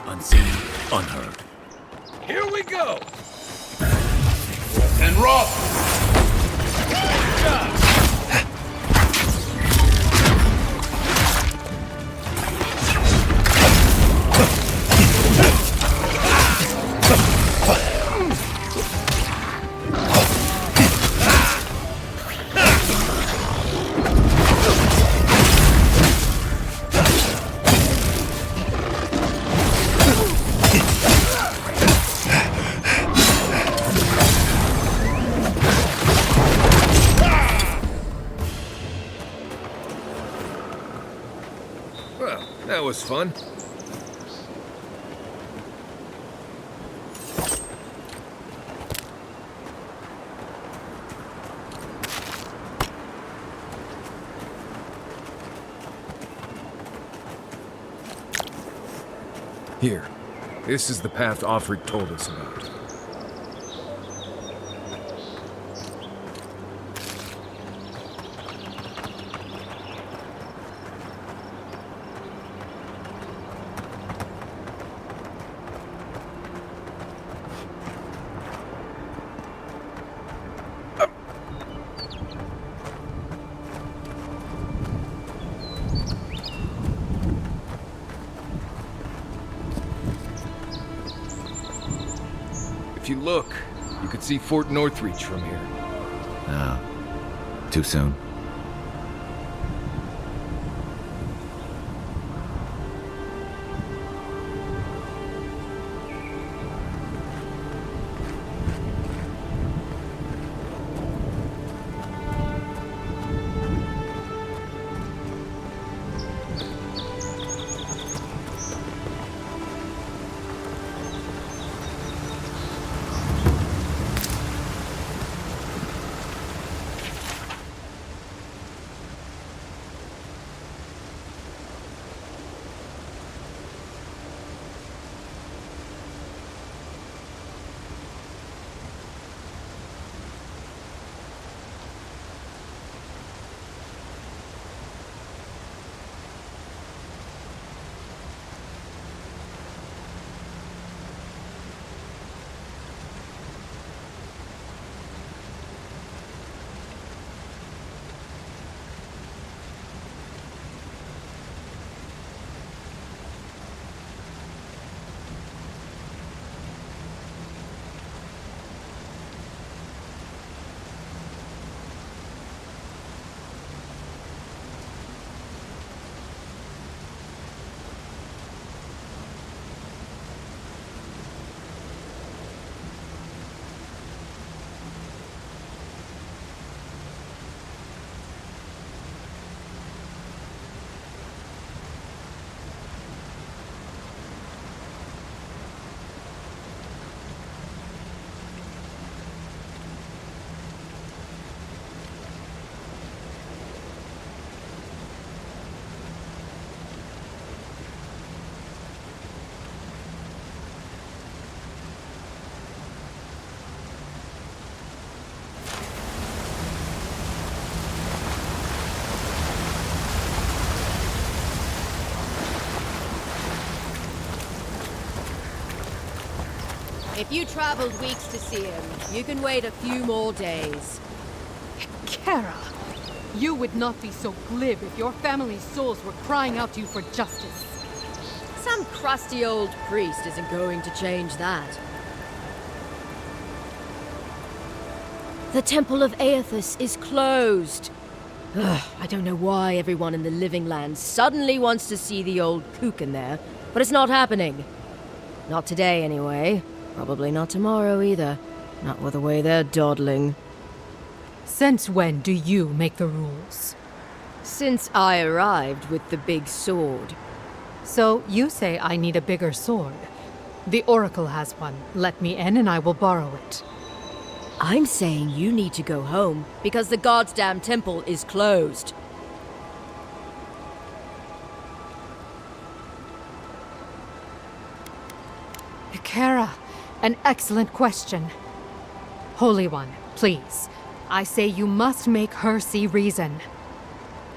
S12: Unseen, unheard.
S1: Here we go!
S12: And rock!
S1: Well, that was fun. Here. This is the path Offred told us about. If you look, you could see Fort Northreach from here.
S2: Ah, too soon.
S19: If you traveled weeks to see him, you can wait a few more days.
S13: Kara, you would not be so glib if your family's souls were crying out to you for justice.
S19: Some crusty old priest isn't going to change that. The Temple of Aethys is closed. Ugh, I don't know why everyone in the Living Lands suddenly wants to see the old kook in there, but it's not happening. Not today, anyway. Probably not tomorrow, either. Not with the way they're dawdling.
S13: Since when do you make the rules?
S19: Since I arrived with the big sword.
S13: So you say I need a bigger sword. The Oracle has one. Let me in and I will borrow it.
S19: I'm saying you need to go home because the goddamn temple is closed.
S13: Kara, an excellent question. Holy One, please. I say you must make her see reason.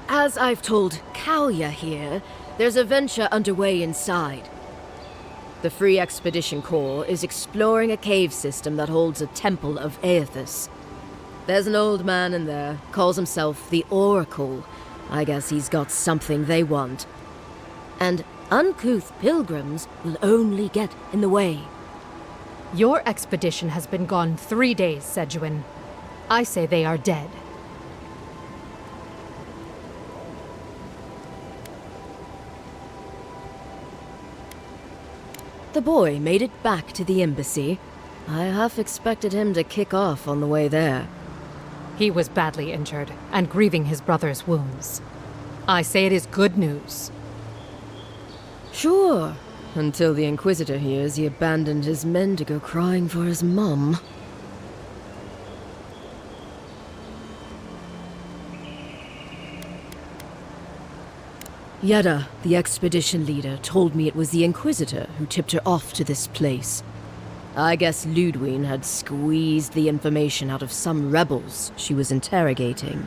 S19: As I've told Kalya here, there's a venture underway inside. The Free Expedition Corps is exploring a cave system that holds a temple of Aethys. There's an old man in there, calls himself the Oracle. I guess he's got something they want. And uncouth pilgrims will only get in the way.
S13: Your expedition has been gone 3 days, Sejuan. I say they are dead.
S19: The boy made it back to the embassy. I half expected him to kick off on the way there.
S13: He was badly injured and grieving his brother's wounds. I say it is good news.
S19: Sure, until the Inquisitor hears he abandoned his men to go crying for his mum. Yeda, the expedition leader, told me it was the Inquisitor who tipped her off to this place. I guess Ludwine had squeezed the information out of some rebels she was interrogating.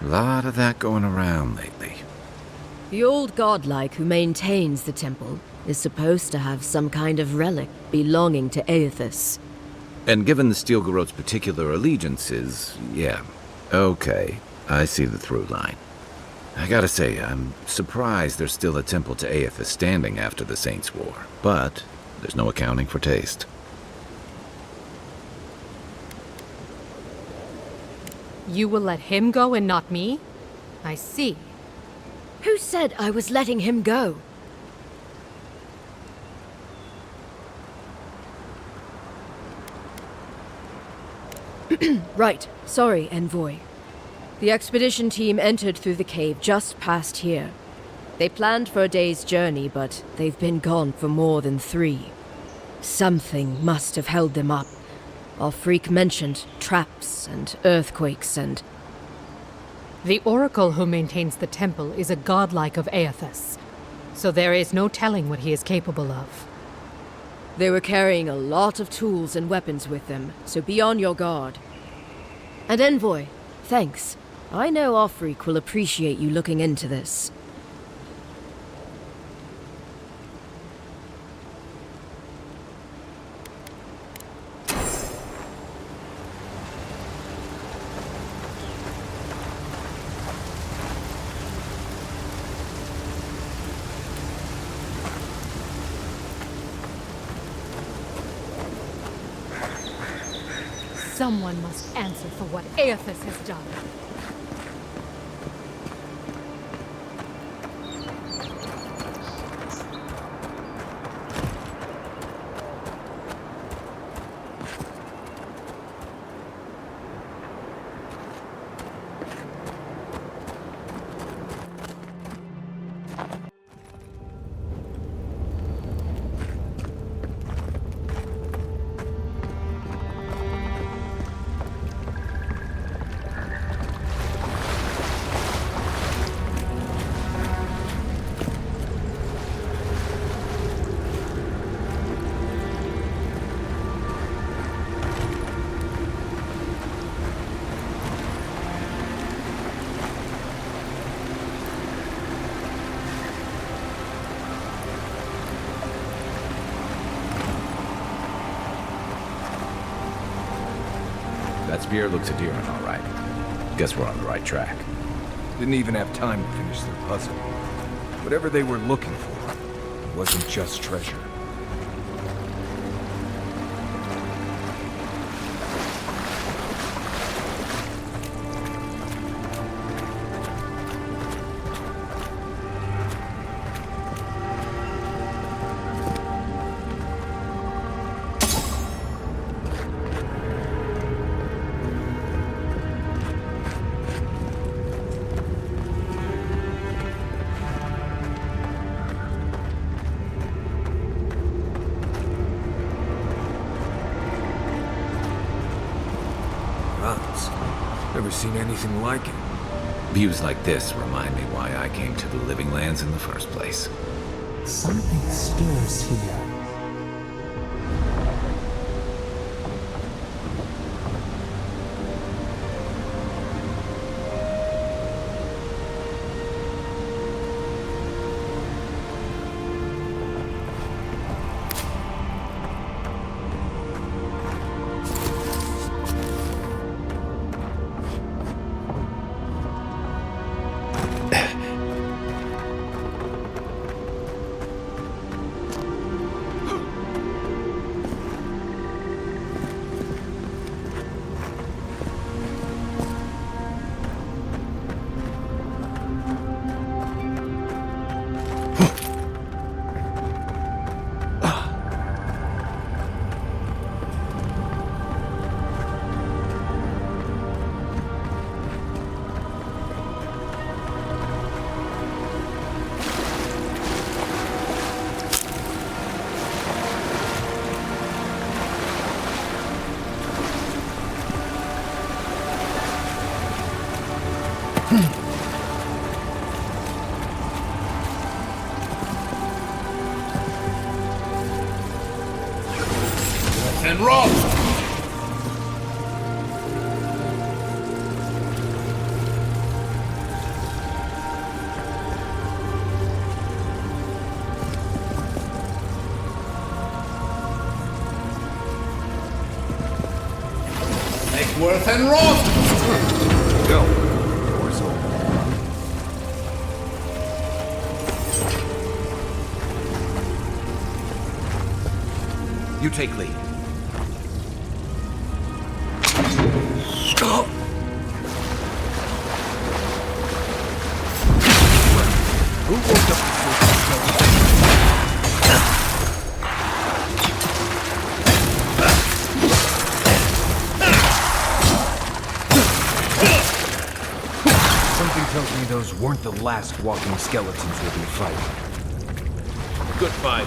S2: Lot of that going around lately.
S19: The old godlike who maintains the temple is supposed to have some kind of relic belonging to Aethys.
S2: And given the Stilgarot's particular allegiances, yeah. Okay, I see the through line. I gotta say, I'm surprised there's still a temple to Aethys standing after the Saints' War. But there's no accounting for taste.
S13: You will let him go and not me? I see.
S19: Who said I was letting him go? Right. Sorry, Envoy. The expedition team entered through the cave just past here. They planned for a day's journey, but they've been gone for more than 3. Something must have held them up. Our freak mentioned traps and earthquakes and...
S13: The Oracle who maintains the temple is a godlike of Aethys, so there is no telling what he is capable of.
S19: They were carrying a lot of tools and weapons with them, so be on your guard. And Envoy, thanks. I know our freak will appreciate you looking into this.
S13: Someone must answer for what Aethys has done.
S2: That spear looks Aedyran, all right. Guess we're on the right track.
S1: Didn't even have time to finish their puzzle. Whatever they were looking for wasn't just treasure. Never seen anything like it.
S2: Views like this remind me why I came to the Living Lands in the first place.
S4: Something stirs here.
S12: And roll! Make worth and roll!
S1: Go. Doors open.
S2: You take lead.
S1: Who woke up Something tells me those weren't the last walking skeletons we'll be fighting.
S2: Good fight.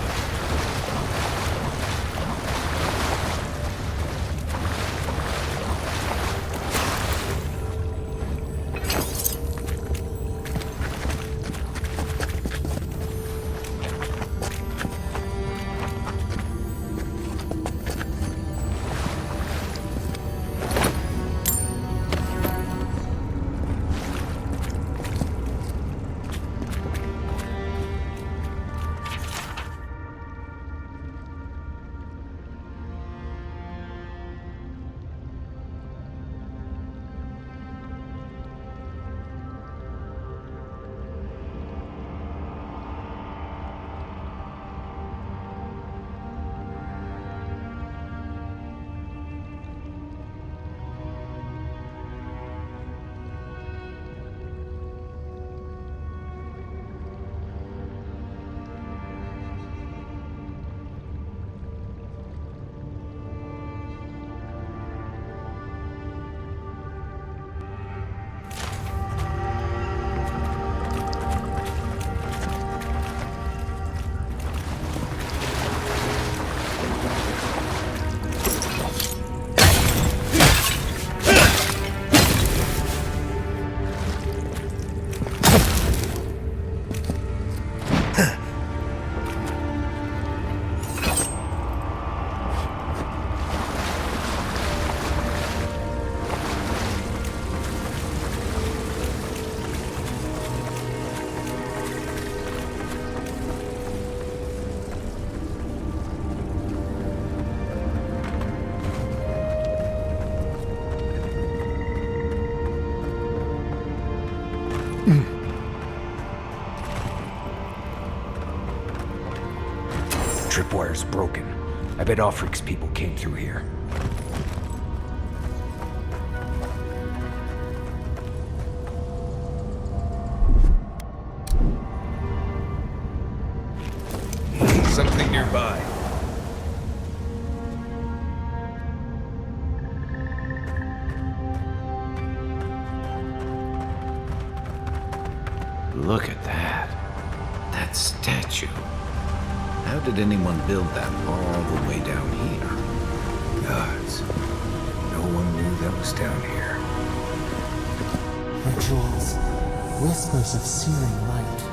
S20: Tripwire's broken. I bet Offric's people came through here.
S1: Something nearby.
S2: Look at that. That statue. How did anyone build that all the way down here?
S1: Gods. No one knew that was down here.
S4: Her jewels, whispers of searing light.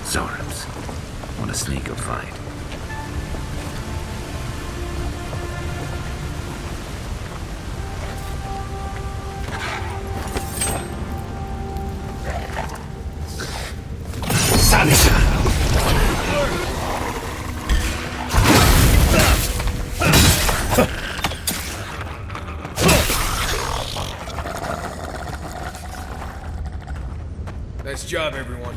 S2: Zorams. What a sneak of fight.
S1: Nice job, everyone.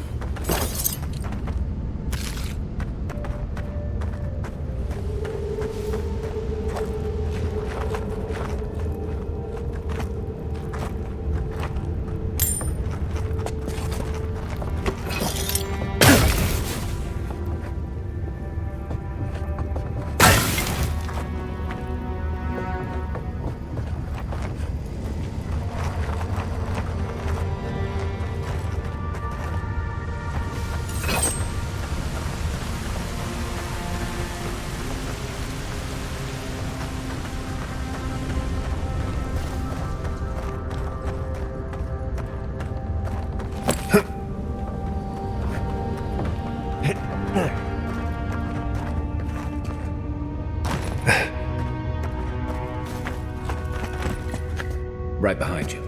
S2: Right behind you.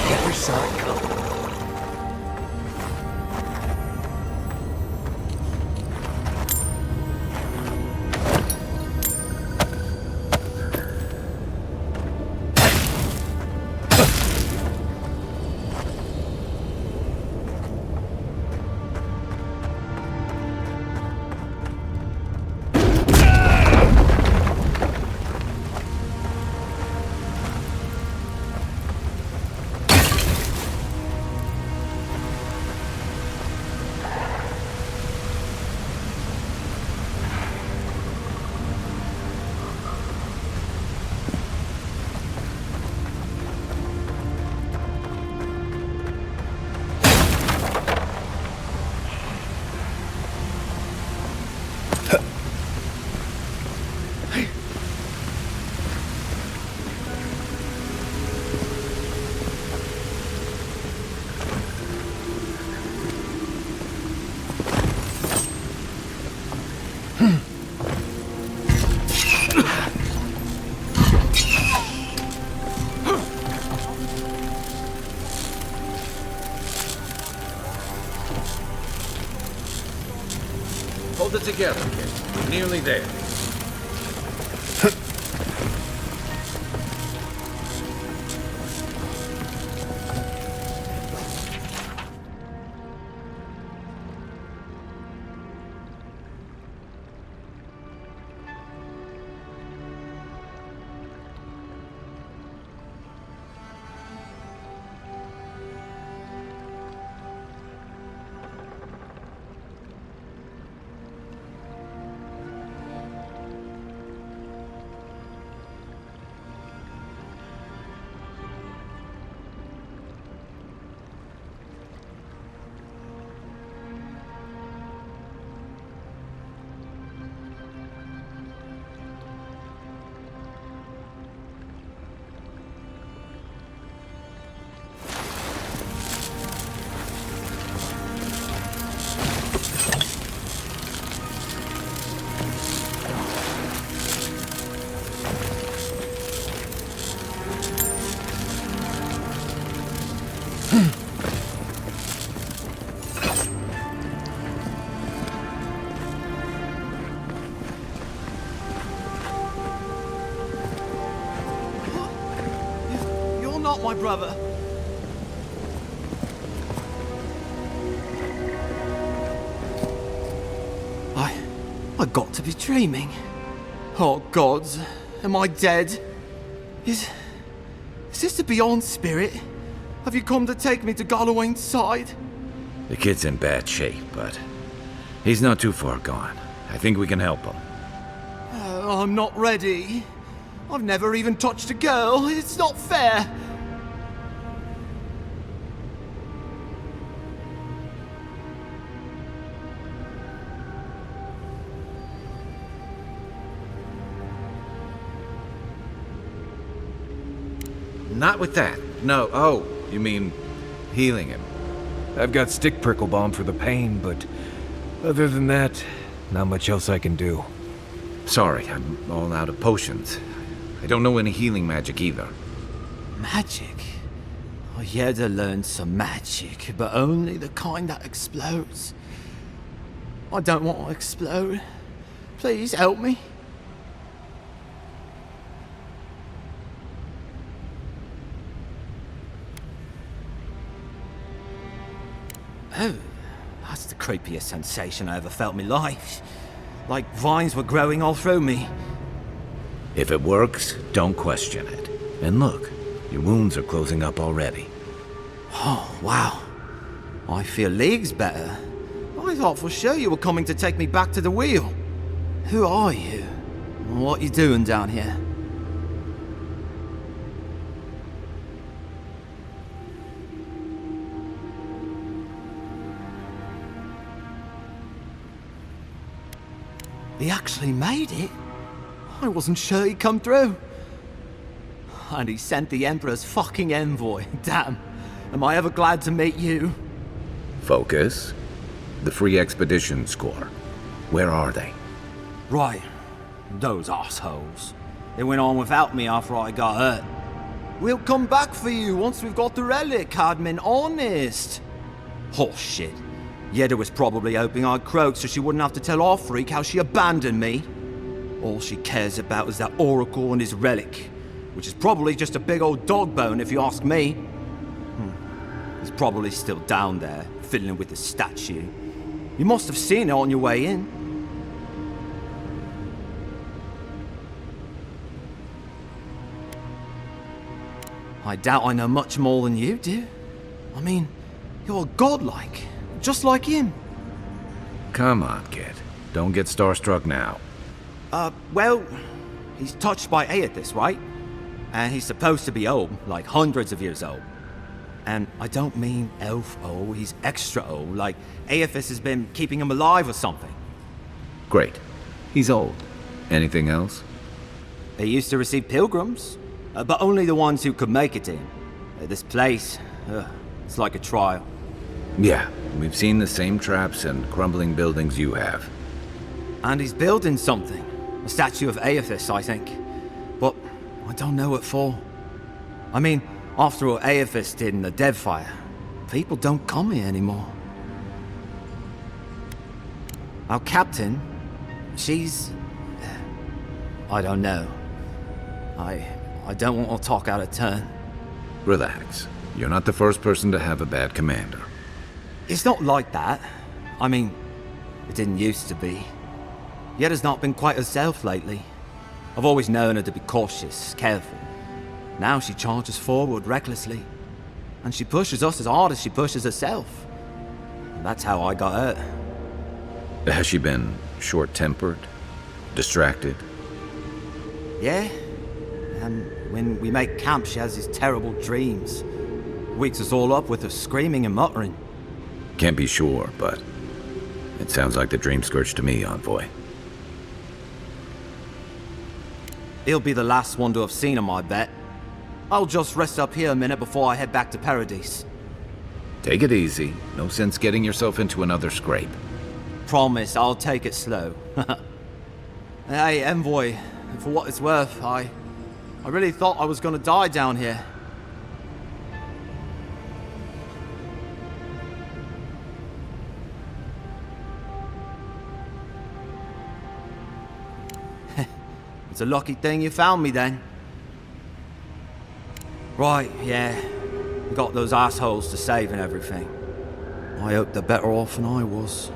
S20: Never saw it coming.
S2: Hold it together, kid. We're nearly there.
S21: my brother. I got to be dreaming. Oh gods, am I dead? Is this the Beyond Spirit? Have you come to take me to Galloway's side?
S2: The kid's in bad shape, but he's not too far gone. I think we can help him.
S21: I'm not ready. I've never even touched a girl. It's not fair.
S2: Not with that. No. Oh, you mean healing him?
S1: I've got stick prickle balm for the pain, but other than that, not much else I can do.
S2: Sorry, I'm all out of potions. I don't know any healing magic either.
S21: Magic? I had to learn some magic, but only the kind that explodes. I don't want to explode. Please help me. Oh, that's the creepiest sensation I ever felt in my life. Like vines were growing all through me.
S2: If it works, don't question it. And look, your wounds are closing up already.
S21: Oh, wow. I feel leagues better. I thought for sure you were coming to take me back to the wheel. Who are you? What you doing down here? He actually made it? I wasn't sure he'd come through. And he sent the Emperor's fucking envoy. Damn. Am I ever glad to meet you?
S2: Focus. The free expedition score. Where are they?
S21: Right. Those assholes. They went on without me after I got hurt. We'll come back for you once we've got the relic, Cadman. Honest. Oh, shit. Yeda was probably hoping I'd croak so she wouldn't have to tell our freak how she abandoned me. All she cares about is that oracle and his relic, which is probably just a big old dog bone if you ask me. He's probably still down there, fiddling with the statue. You must have seen it on your way in. I doubt I know much more than you do. I mean, you're godlike. Just like him.
S2: Come on, kid. Don't get starstruck now.
S21: Well, he's touched by Aedyran, right? And he's supposed to be old, like hundreds of years old. And I don't mean elf old, he's extra old, like Aedyran has been keeping him alive or something.
S2: Great. He's old. Anything else?
S21: He used to receive pilgrims, but only the ones who could make it to him. This place, it's like a trial.
S2: Yeah, we've seen the same traps and crumbling buildings you have.
S21: And he's building something. A statue of Aedyran, I think. But I don't know what for. I mean, after what Aedyran did in the Deadfire, people don't come here anymore. Our captain, she's... I don't know. I don't want to talk out of turn.
S2: Relax. You're not the first person to have a bad commander.
S21: It's not like that. I mean, it didn't used to be. Yeda's not been quite herself lately. I've always known her to be cautious, careful. Now she charges forward recklessly. And she pushes us as hard as she pushes herself. And that's how I got hurt.
S2: Has she been short-tempered? Distracted?
S21: Yeah. And when we make camp, she has these terrible dreams. Wakes us all up with her screaming and muttering.
S2: Can't be sure, but it sounds like the dream scourge to me, Envoy.
S21: He'll be the last one to have seen him, I bet. I'll just rest up here a minute before I head back to Paradise.
S2: Take it easy. No sense getting yourself into another scrape.
S21: Promise, I'll take it slow. Hey, Envoy, for what it's worth, I really thought I was gonna die down here. It's a lucky thing you found me then. Right, yeah. Got those assholes to save and everything. I hope they're better off than I was.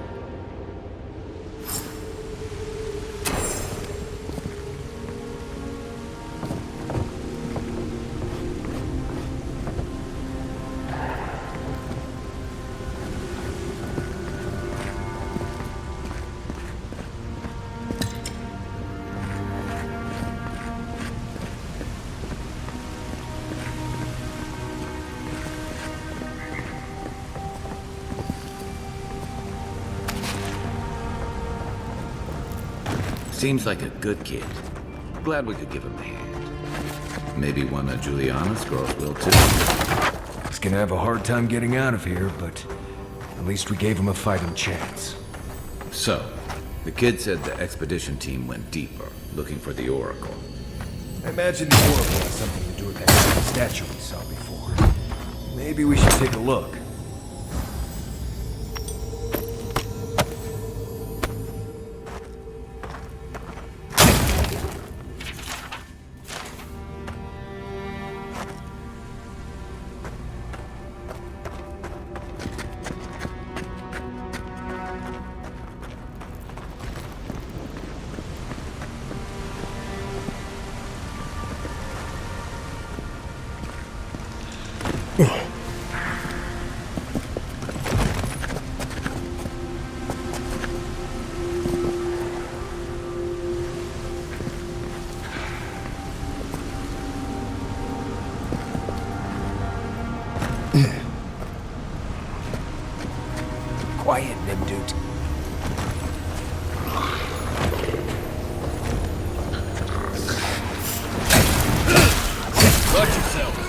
S2: Seems like a good kid. Glad we could give him a hand. Maybe one of Juliana's girls will too.
S20: He's gonna have a hard time getting out of here, but at least we gave him a fighting chance.
S2: So, the kid said the expedition team went deeper, looking for the Oracle.
S20: I imagine the Oracle has something to do with that statue we saw before. Maybe we should take a look. Quiet, Nimdude.
S12: Watch yourselves.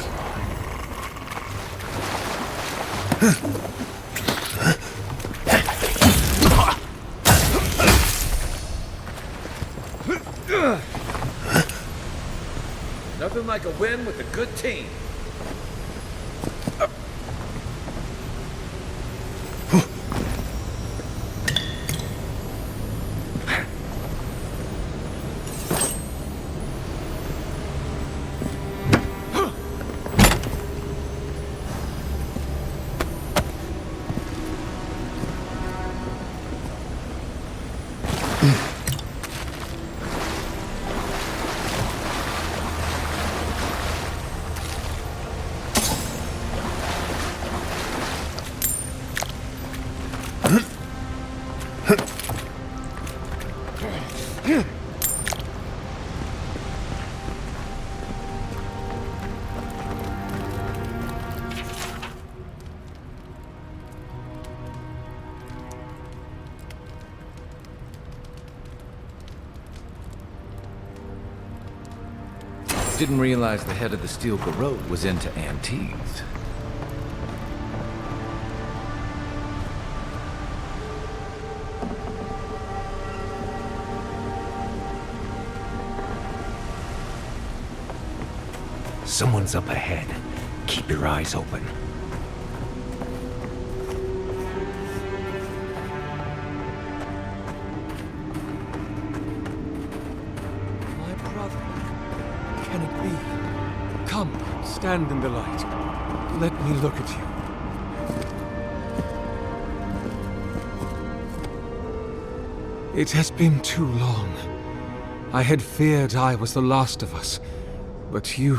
S2: Nothing like a win with a good team. Didn't realize the head of the Steel Garrote was into antiques.
S20: Someone's up ahead. Keep your eyes open.
S7: My brother. Can it be? Come, stand in the light. Let me look at you. It has been too long. I had feared I was the last of us, but you...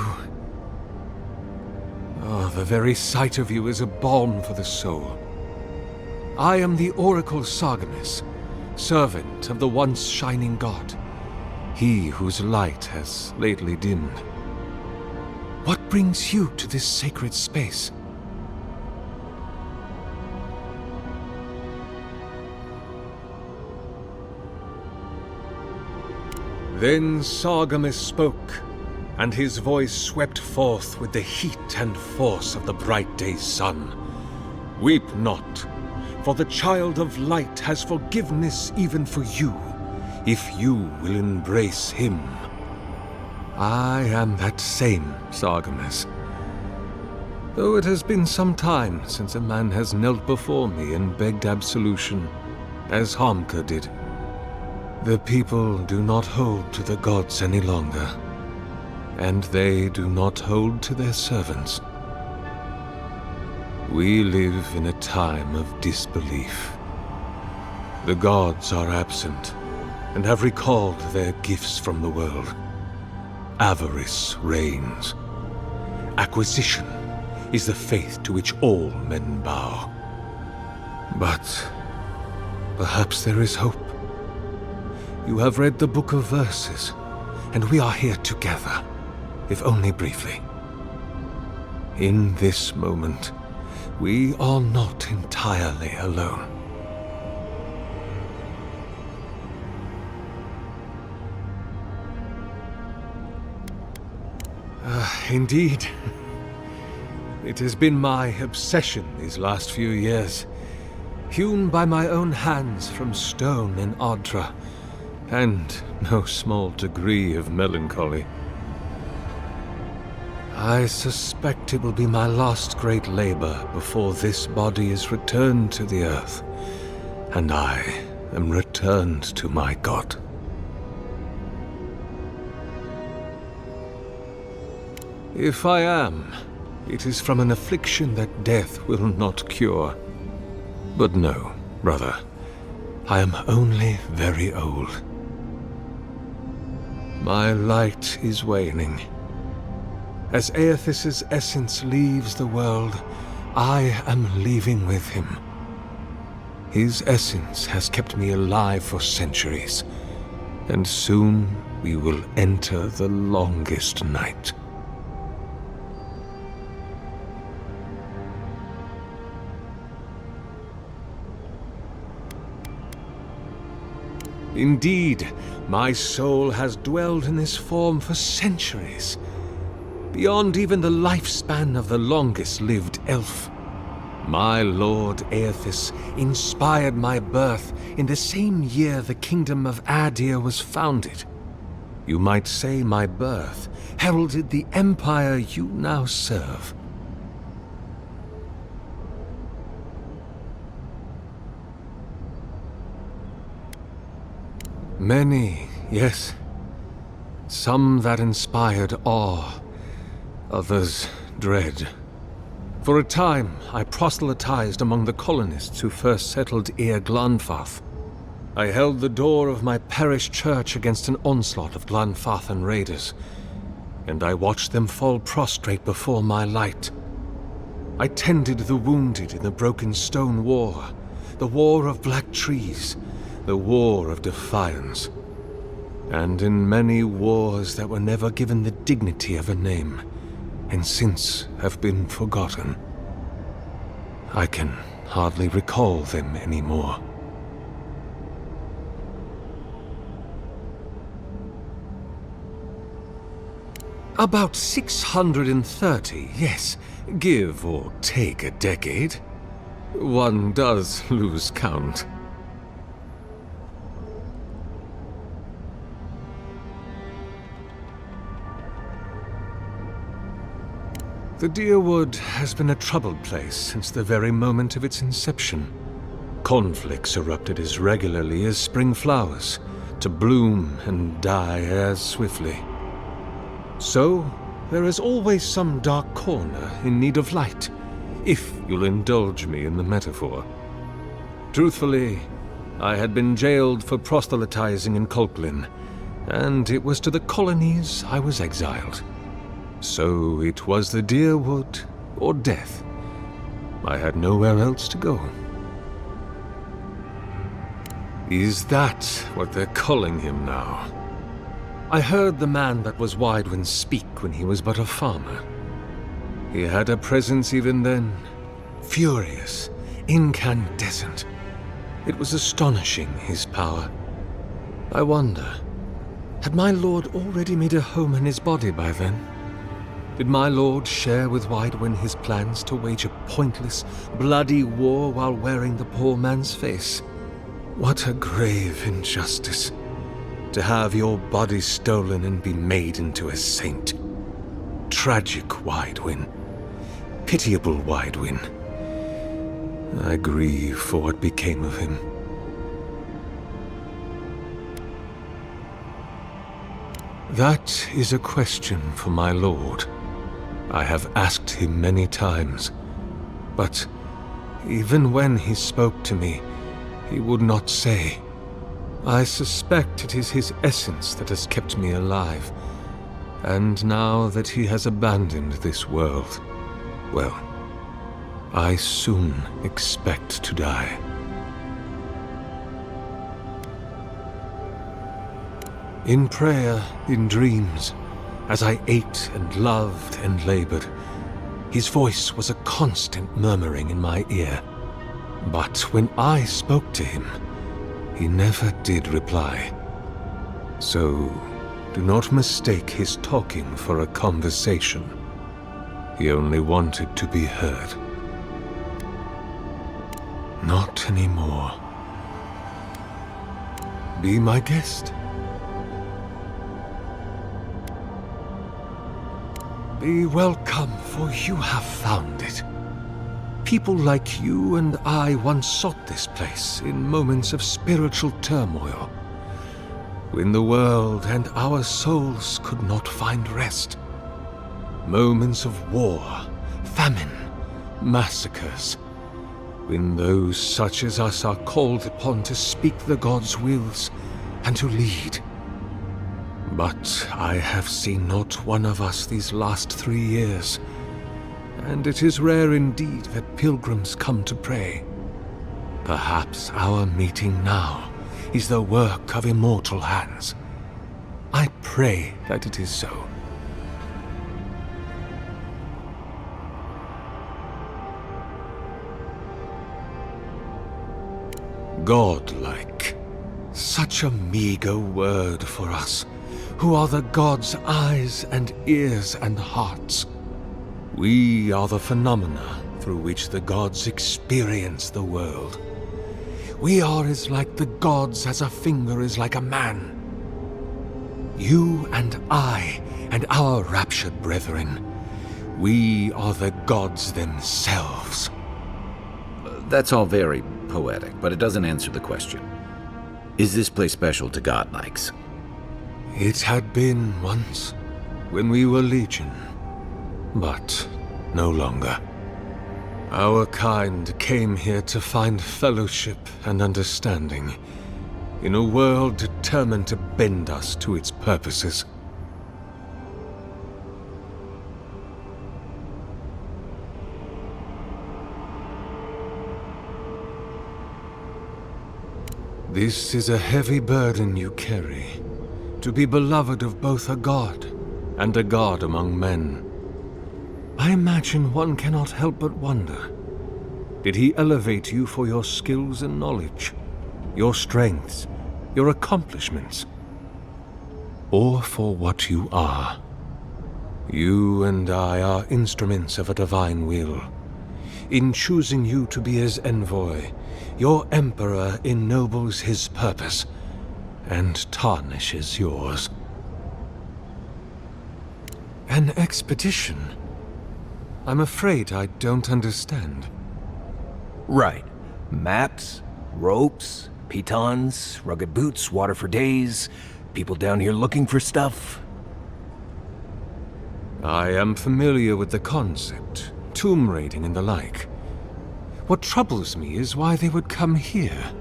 S7: Oh, the very sight of you is a balm for the soul. I am the Oracle Sargamis, servant of the once shining god, he whose light has lately dimmed. What brings you to this sacred space? Then Sargamis spoke, and his voice swept forth with the heat and force of the bright day's sun. Weep not, for the child of light has forgiveness even for you, if you will embrace him. I am that same Sargamis. Though it has been some time since a man has knelt before me and begged absolution, as Harmka did. The people do not hold to the gods any longer.
S6: and they do not hold to their servants. We live in a time of disbelief. The gods are absent, and have recalled their gifts from the world. Avarice reigns. Acquisition is the faith to which all men bow. But perhaps there is hope. You have read the Book of Verses, and we are here together, if only briefly. In this moment, we are not entirely alone. Indeed. It has been my obsession these last few years, hewn by my own hands from stone in Adra, and no small degree of melancholy. I suspect it will be my last great labor before this body is returned to the earth, and I am returned to my god. If I am, it is from an affliction that death will not cure. But no, brother, I am only very old. My light is waning. As Aethys' essence leaves the world, I am leaving with him. His essence has kept me alive for centuries, and soon we will enter the longest night. Indeed, my soul has dwelled in this form for centuries, beyond even the lifespan of the longest-lived elf. My lord Aethys inspired my birth in the same year the kingdom of Aedyr was founded. You might say my birth heralded the empire you now serve. Many, yes. Some that inspired awe, others dread. For a time, I proselytized among the colonists who first settled Glanfath. I held the door of my parish church against an onslaught of Glanfathan raiders, and I watched them fall prostrate before my light. I tended the wounded in the Broken Stone War, the War of Black Trees, the War of Defiance, and in many wars that were never given the dignity of a name, and since have been forgotten. I can hardly recall them anymore. About 630, yes, give or take a decade. One does lose count. The Dyrwood has been a troubled place since the very moment of its inception. Conflicts erupted as regularly as spring flowers, to bloom and die as swiftly. So, there is always some dark corner in need of light, if you'll indulge me in the metaphor. Truthfully, I had been jailed for proselytizing in Colklin, and it was to the colonies I was exiled. So it was the Dyrwood or death. I had nowhere else to go. Is that what they're calling him now? I heard the man that was Widewind speak when he was but a farmer. He had a presence even then, furious, incandescent. It was astonishing, his power. I wonder, had my lord already made a home in his body by then? Did my lord share with Widewind his plans to wage a pointless, bloody war while wearing the poor man's face? What a grave injustice, to have your body stolen and be made into a saint. Tragic Widewind. Pitiable Widewind. I grieve for what became of him. That is a question for my lord. I have asked him many times, but even when he spoke to me, he would not say. I suspect it is his essence that has kept me alive, and now that he has abandoned this world, well, I soon expect to die. In prayer, in dreams, as I ate and loved and labored, his voice was a constant murmuring in my ear. But when I spoke to him, he never did reply. So, do not mistake his talking for a conversation. He only wanted to be heard. Not anymore. Be my guest. Be welcome, for you have found it. People like you and I once sought this place in moments of spiritual turmoil, when the world and our souls could not find rest. Moments of war, famine, massacres, when those such as us are called upon to speak the gods' wills and to lead. But I have seen not one of us these last 3 years, and it is rare indeed that pilgrims come to pray. Perhaps our meeting now is the work of immortal hands. I pray that it is so. Godlike. Such a meager word for us, who are the gods' eyes and ears and hearts. We are the phenomena through which the gods experience the world. We are as like the gods as a finger is like a man. You and I and our raptured brethren, we are the gods themselves.
S2: That's all very poetic, but it doesn't answer the question. Is this place special to godlikes?
S6: It had been once, when we were legion, but no longer. Our kind came here to find fellowship and understanding, in a world determined to bend us to its purposes. This is a heavy burden you carry, to be beloved of both a god and a god among men. I imagine one cannot help but wonder, did he elevate you for your skills and knowledge, your strengths, your accomplishments, or for what you are? You and I are instruments of a divine will. In choosing you to be his envoy, your emperor ennobles his purpose and tarnishes yours. An expedition? I'm afraid I don't understand.
S20: Right. Maps, ropes, pitons, rugged boots, water for days, people down here looking for stuff.
S6: I am familiar with the concept, tomb raiding and the like. What troubles me is why they would come here.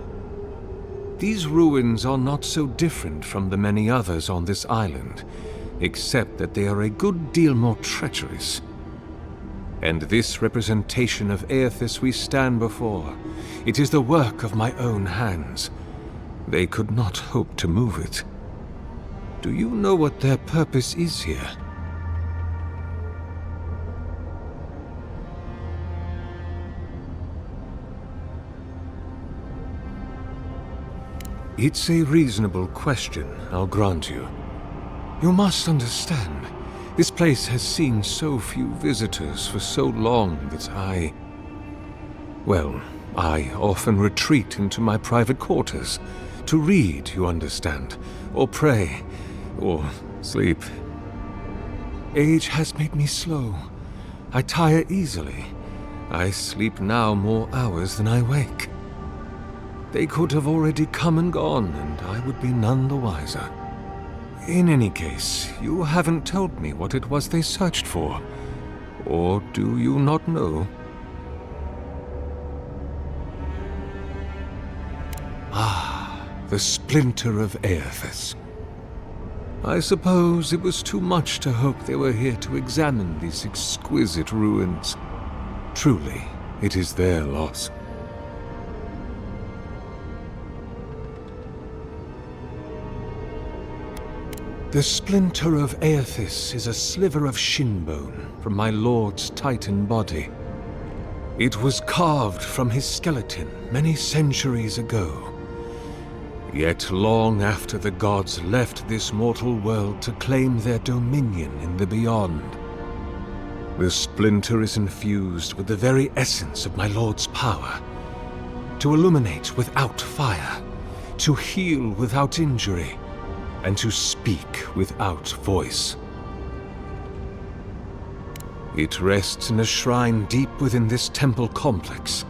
S6: These ruins are not so different from the many others on this island, except that they are a good deal more treacherous. And this representation of Aethys we stand before, it is the work of my own hands. They could not hope to move it. Do you know what their purpose is here? It's a reasonable question, I'll grant you. You must understand, this place has seen so few visitors for so long that I often retreat into my private quarters, to read, you understand, or pray, or sleep. Age has made me slow. I tire easily. I sleep now more hours than I wake. They could have already come and gone, and I would be none the wiser. In any case, you haven't told me what it was they searched for. Or do you not know? Ah, the splinter of Aethys. I suppose it was too much to hope they were here to examine these exquisite ruins. Truly, it is their loss. The splinter of Aethys is a sliver of shinbone from my lord's titan body. It was carved from his skeleton many centuries ago. Yet long after the gods left this mortal world to claim their dominion in the beyond, the splinter is infused with the very essence of my lord's power. To illuminate without fire, to heal without injury, and to speak without voice. It rests in a shrine deep within this temple complex,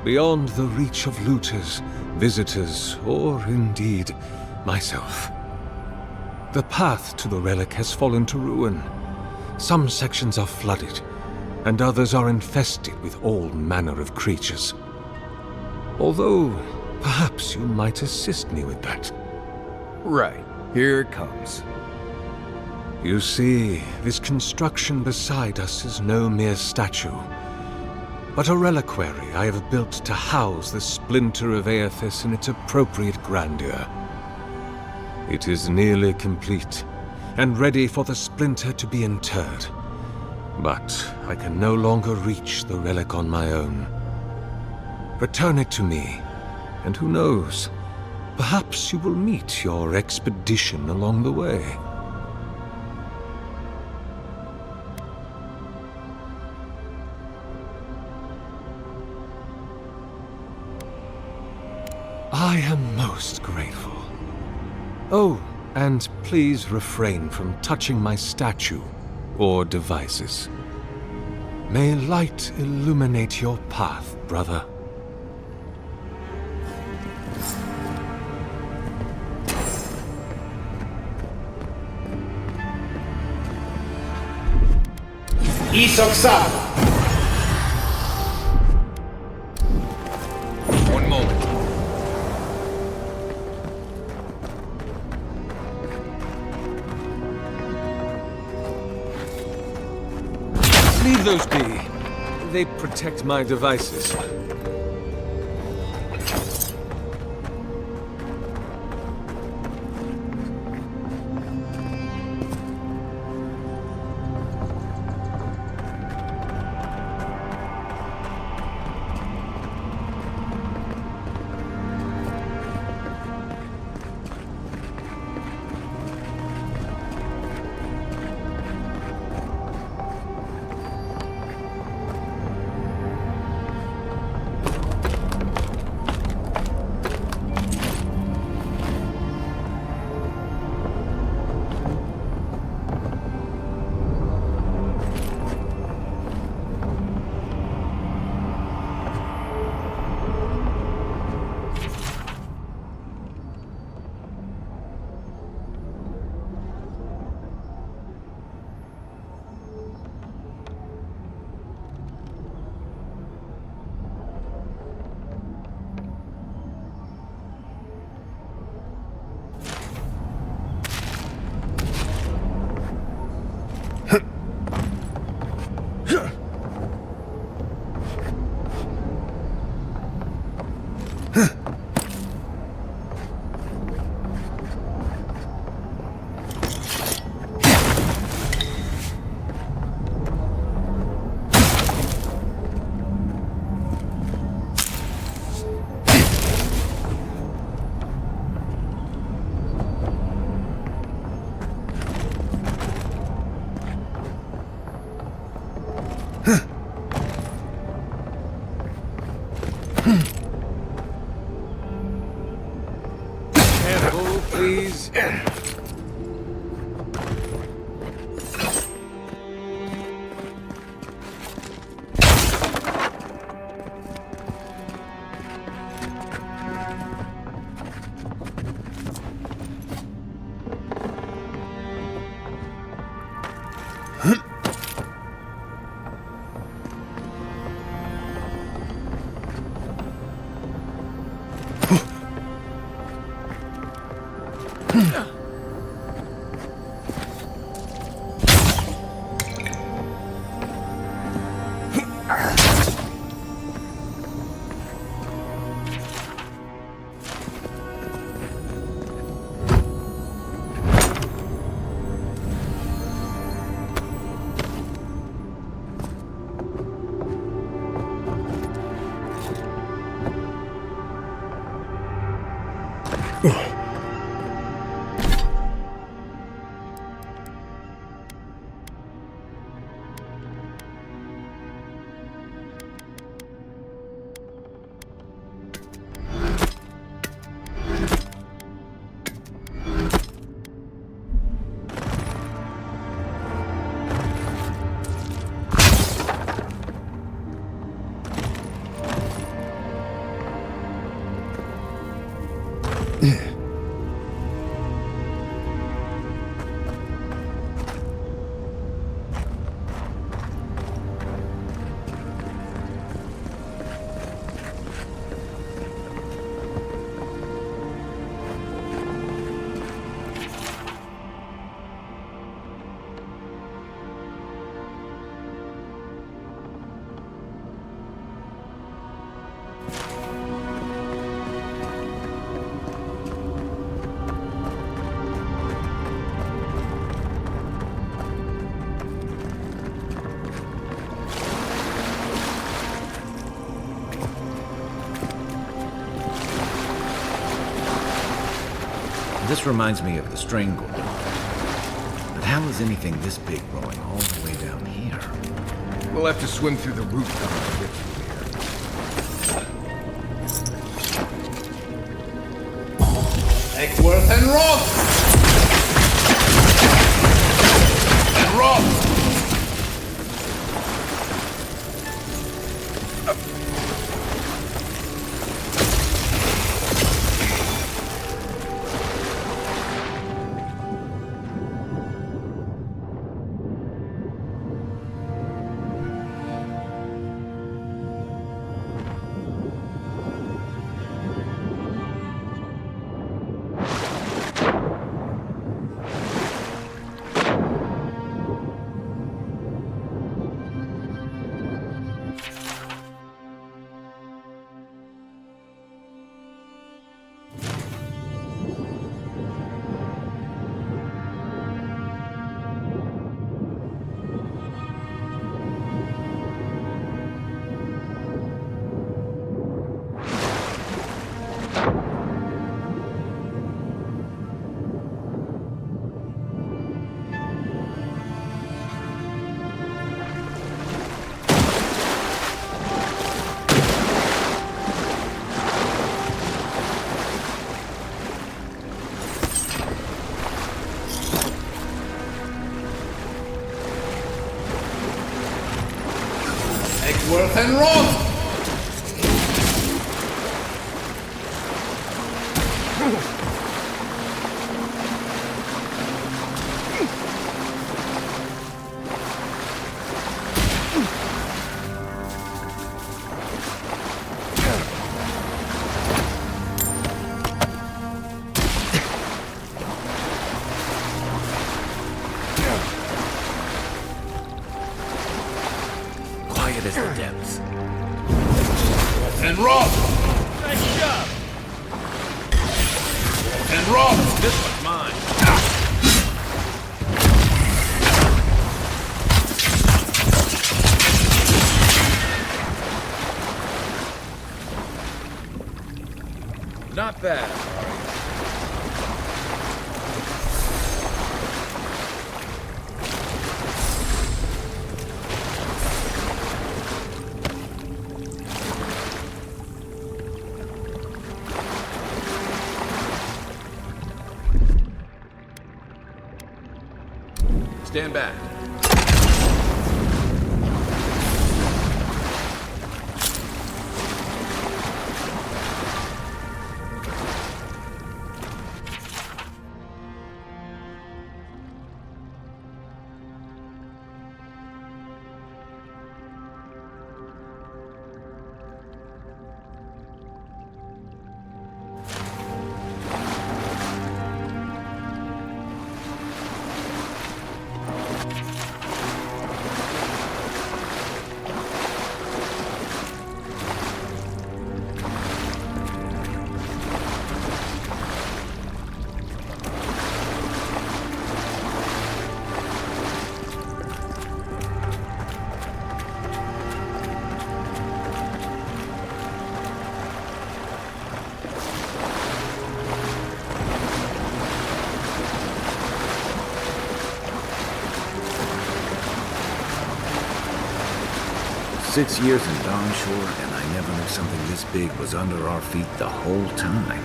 S6: beyond the reach of looters, visitors, or indeed, myself. The path to the relic has fallen to ruin. Some sections are flooded, and others are infested with all manner of creatures. Although, perhaps you might assist me with that.
S20: Right. Here it comes.
S6: You see, this construction beside us is no mere statue, but a reliquary I have built to house the splinter of Aethys in its appropriate grandeur. It is nearly complete, and ready for the splinter to be interred. But I can no longer reach the relic on my own. Return it to me, and who knows, perhaps you will meet your expedition along the way. I am most grateful. Oh, and please refrain from touching my statue or devices. May light illuminate your path, brother.
S12: Isoksa!
S20: One moment.
S6: Leave those be. They protect my devices. Careful, please.
S2: This reminds me of the Strangle. But how is anything this big growing all the way down here?
S1: We'll have to swim through the rooftop to get through here.
S12: Eckworth and Roth! And Roth! Eckworth and Roth!
S2: Quiet as the depths.
S12: And Roth!
S2: Nice job!
S12: And Roth!
S2: This one's mine. Not bad.
S5: Stand back.
S2: 6 years in Dawnshore, and I never knew something this big was under our feet the whole time.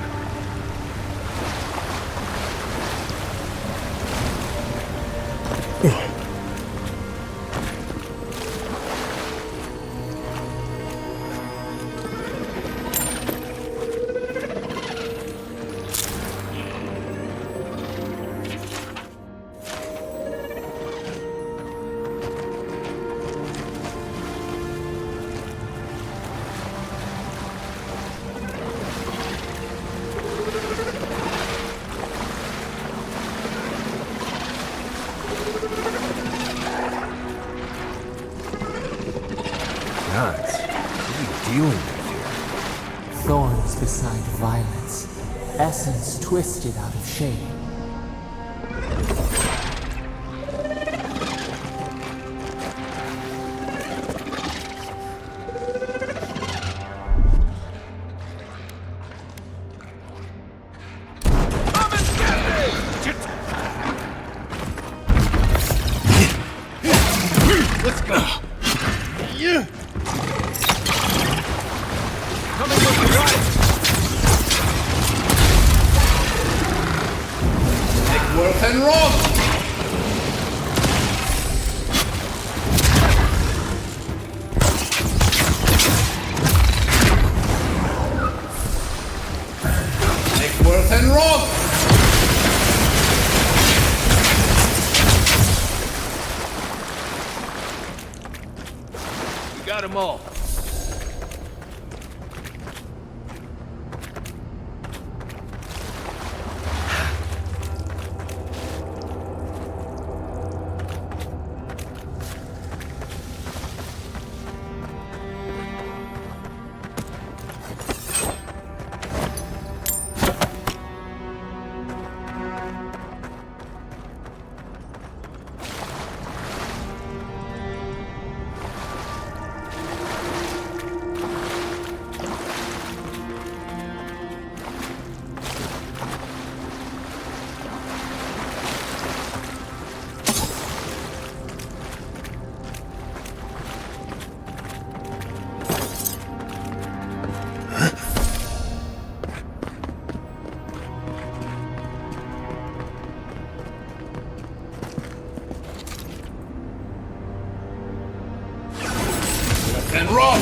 S4: Thorns beside violence, essence twisted out of shape.
S12: Let's go. Yeah. Worth and wrong! Make worth and wrong!
S20: We got them all.
S12: And run!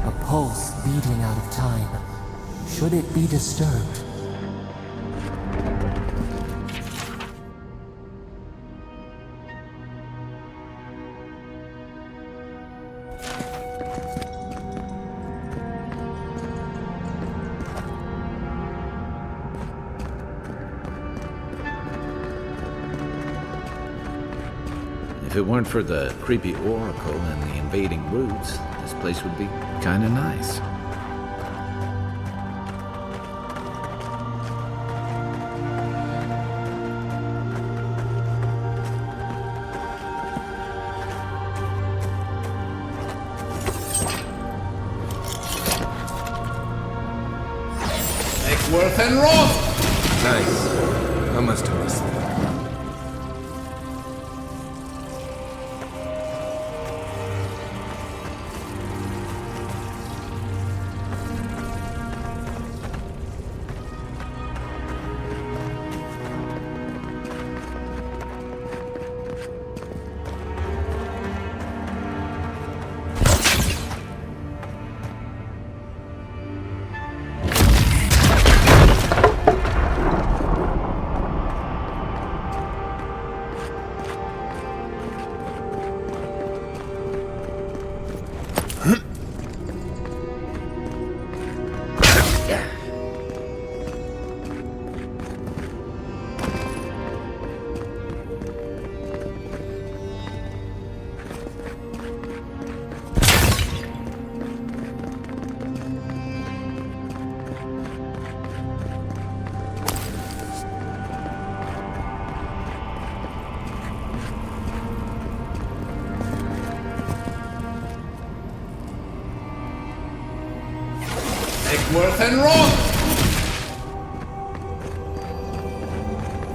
S4: A pulse beating out of time. Should it be disturbed?
S2: If it weren't for the creepy oracle and the invading roots, this place would be kinda nice.
S12: Make worth and wrong!
S1: Nice. I must have missed that.
S12: Worth and wrong!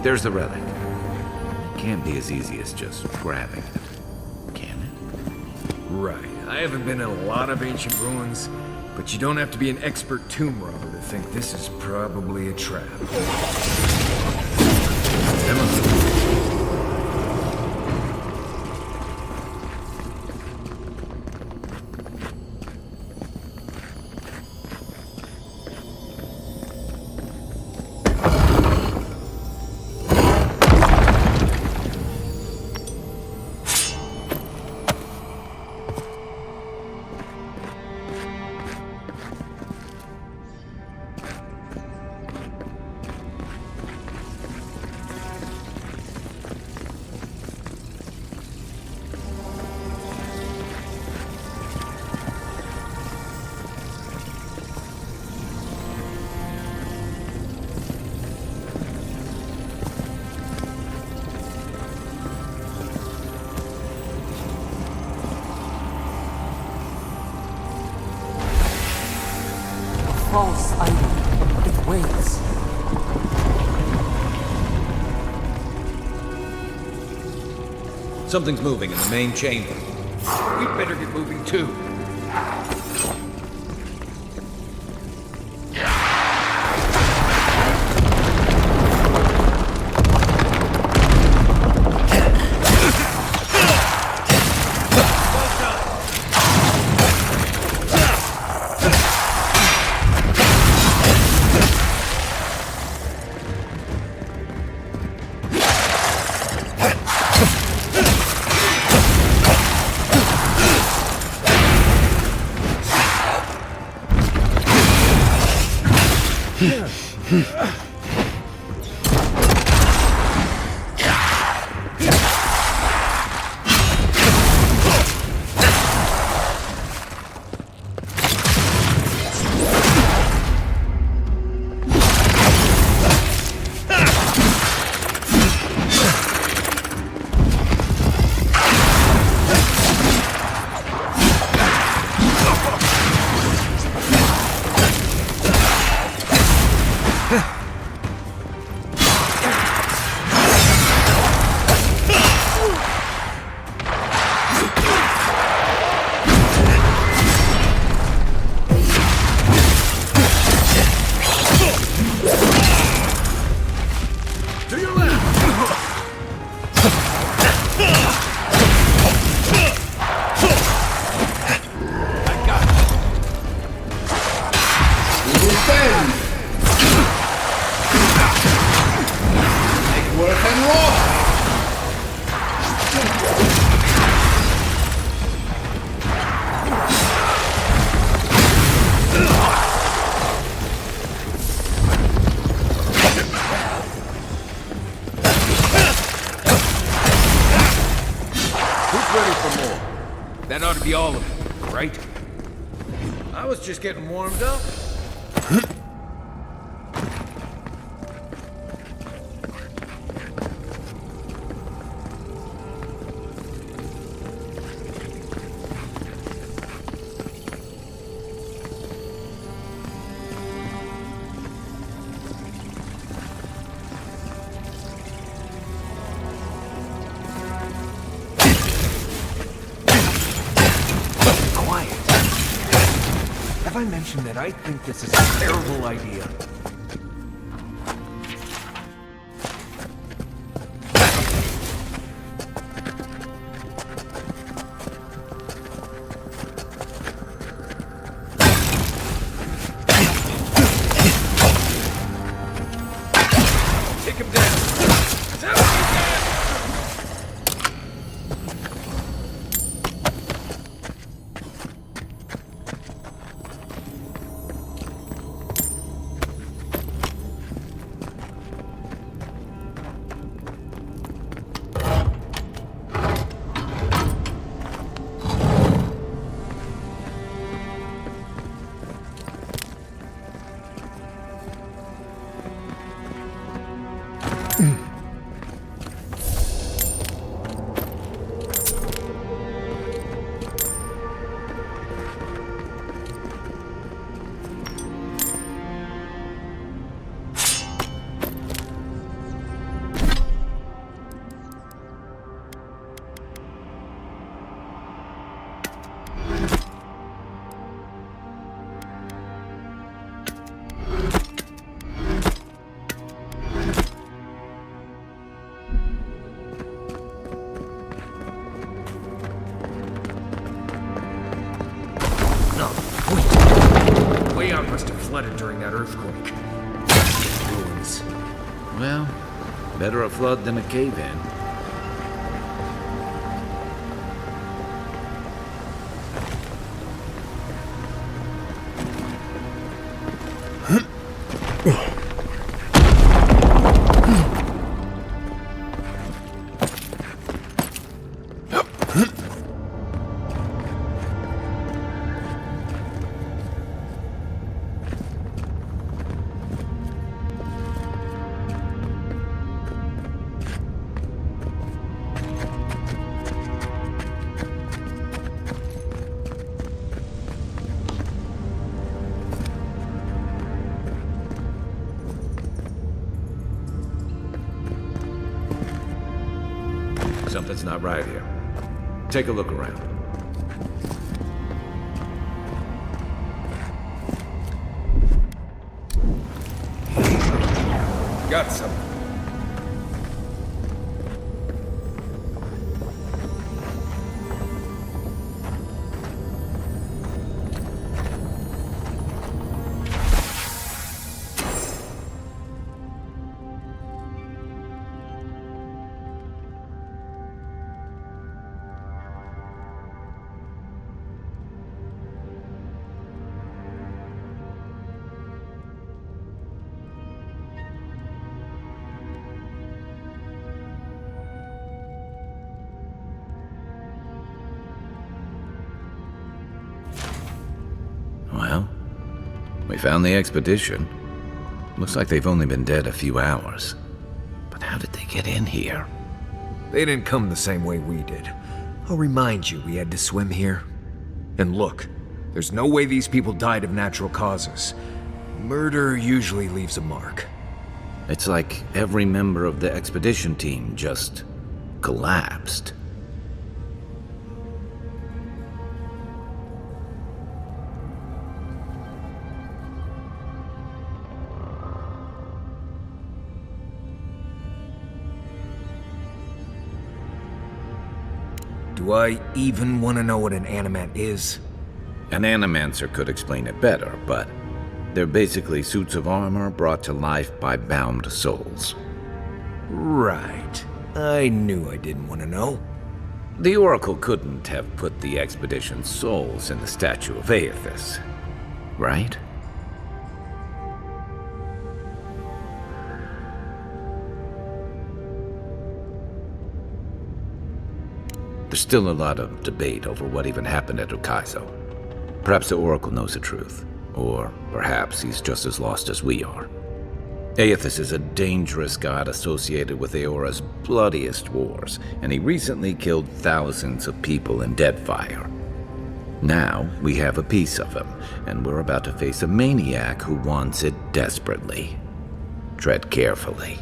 S2: There's the relic. It can't be as easy as just grabbing it, can it?
S1: Right. I haven't been in a lot of ancient ruins, but you don't have to be an expert tomb robber to think this is probably a trap.
S4: False item. It waits.
S2: Something's moving in the main chamber. We'd better get moving too. That ought to be all of it, right? I was just getting warmed up.
S20: I mention that I think this is a terrible idea? Flooded during that earthquake. Ruins.
S2: Well, better a flood than a cave-in. Something's not right here. Take a look around.
S20: Got some.
S2: Well, we found the expedition. Looks like they've only been dead a few hours. But how did they get in here?
S1: They didn't come the same way we did. I'll remind you, we had to swim here. And look, there's no way these people died of natural causes. Murder usually leaves a mark.
S2: It's like every member of the expedition team just collapsed.
S1: Do I even want to know what an animat is?
S2: An animancer could explain it better, but they're basically suits of armor brought to life by bound souls.
S1: Right. I knew I didn't want to know.
S2: The Oracle couldn't have put the expedition's souls in the statue of Aethys, right? There's still a lot of debate over what even happened at Ukaizo. Perhaps the Oracle knows the truth, or perhaps he's just as lost as we are. Aethys is a dangerous god associated with Eora's bloodiest wars, and he recently killed thousands of people in Deadfire. Now, we have a piece of him, and we're about to face a maniac who wants it desperately. Tread carefully.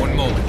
S1: One moment.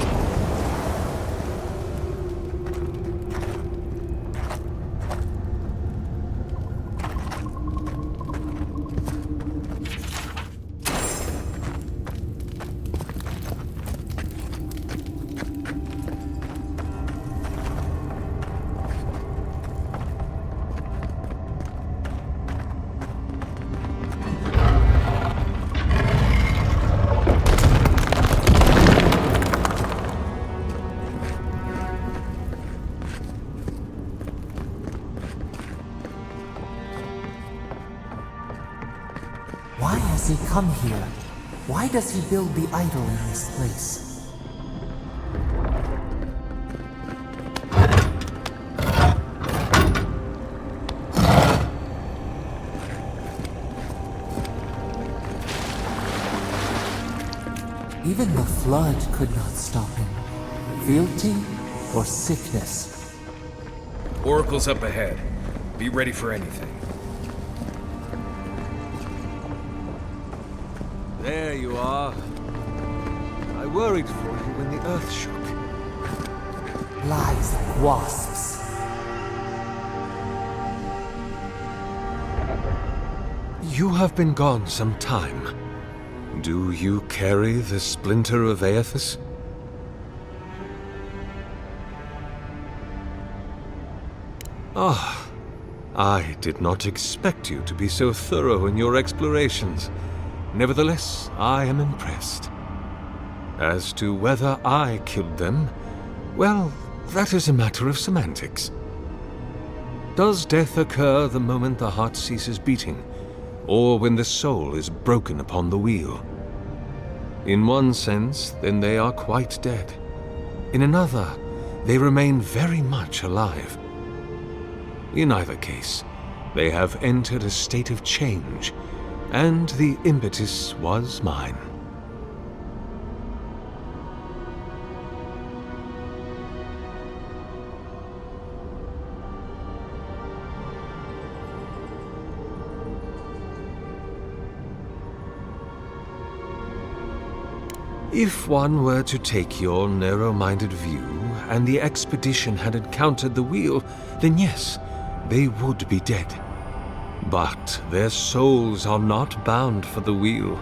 S4: Why has he come here? Why does he build the idol in this place? Even the flood could not stop him. Fealty or sickness?
S1: Oracle's up ahead. Be ready for anything.
S6: There you are. I worried for you when the earth shook.
S4: Lies like wasps.
S6: You have been gone some time. Do you carry the splinter of Aethys? Ah, I did not expect you to be so thorough in your explorations. Nevertheless, I am impressed. As to whether I killed them, well, that is a matter of semantics. Does death occur the moment the heart ceases beating, or when the soul is broken upon the wheel? In one sense, then they are quite dead. In another, they remain very much alive. In either case, they have entered a state of change, and the impetus was mine. If one were to take your narrow-minded view, and the expedition had encountered the wheel, then yes, they would be dead. But their souls are not bound for the wheel.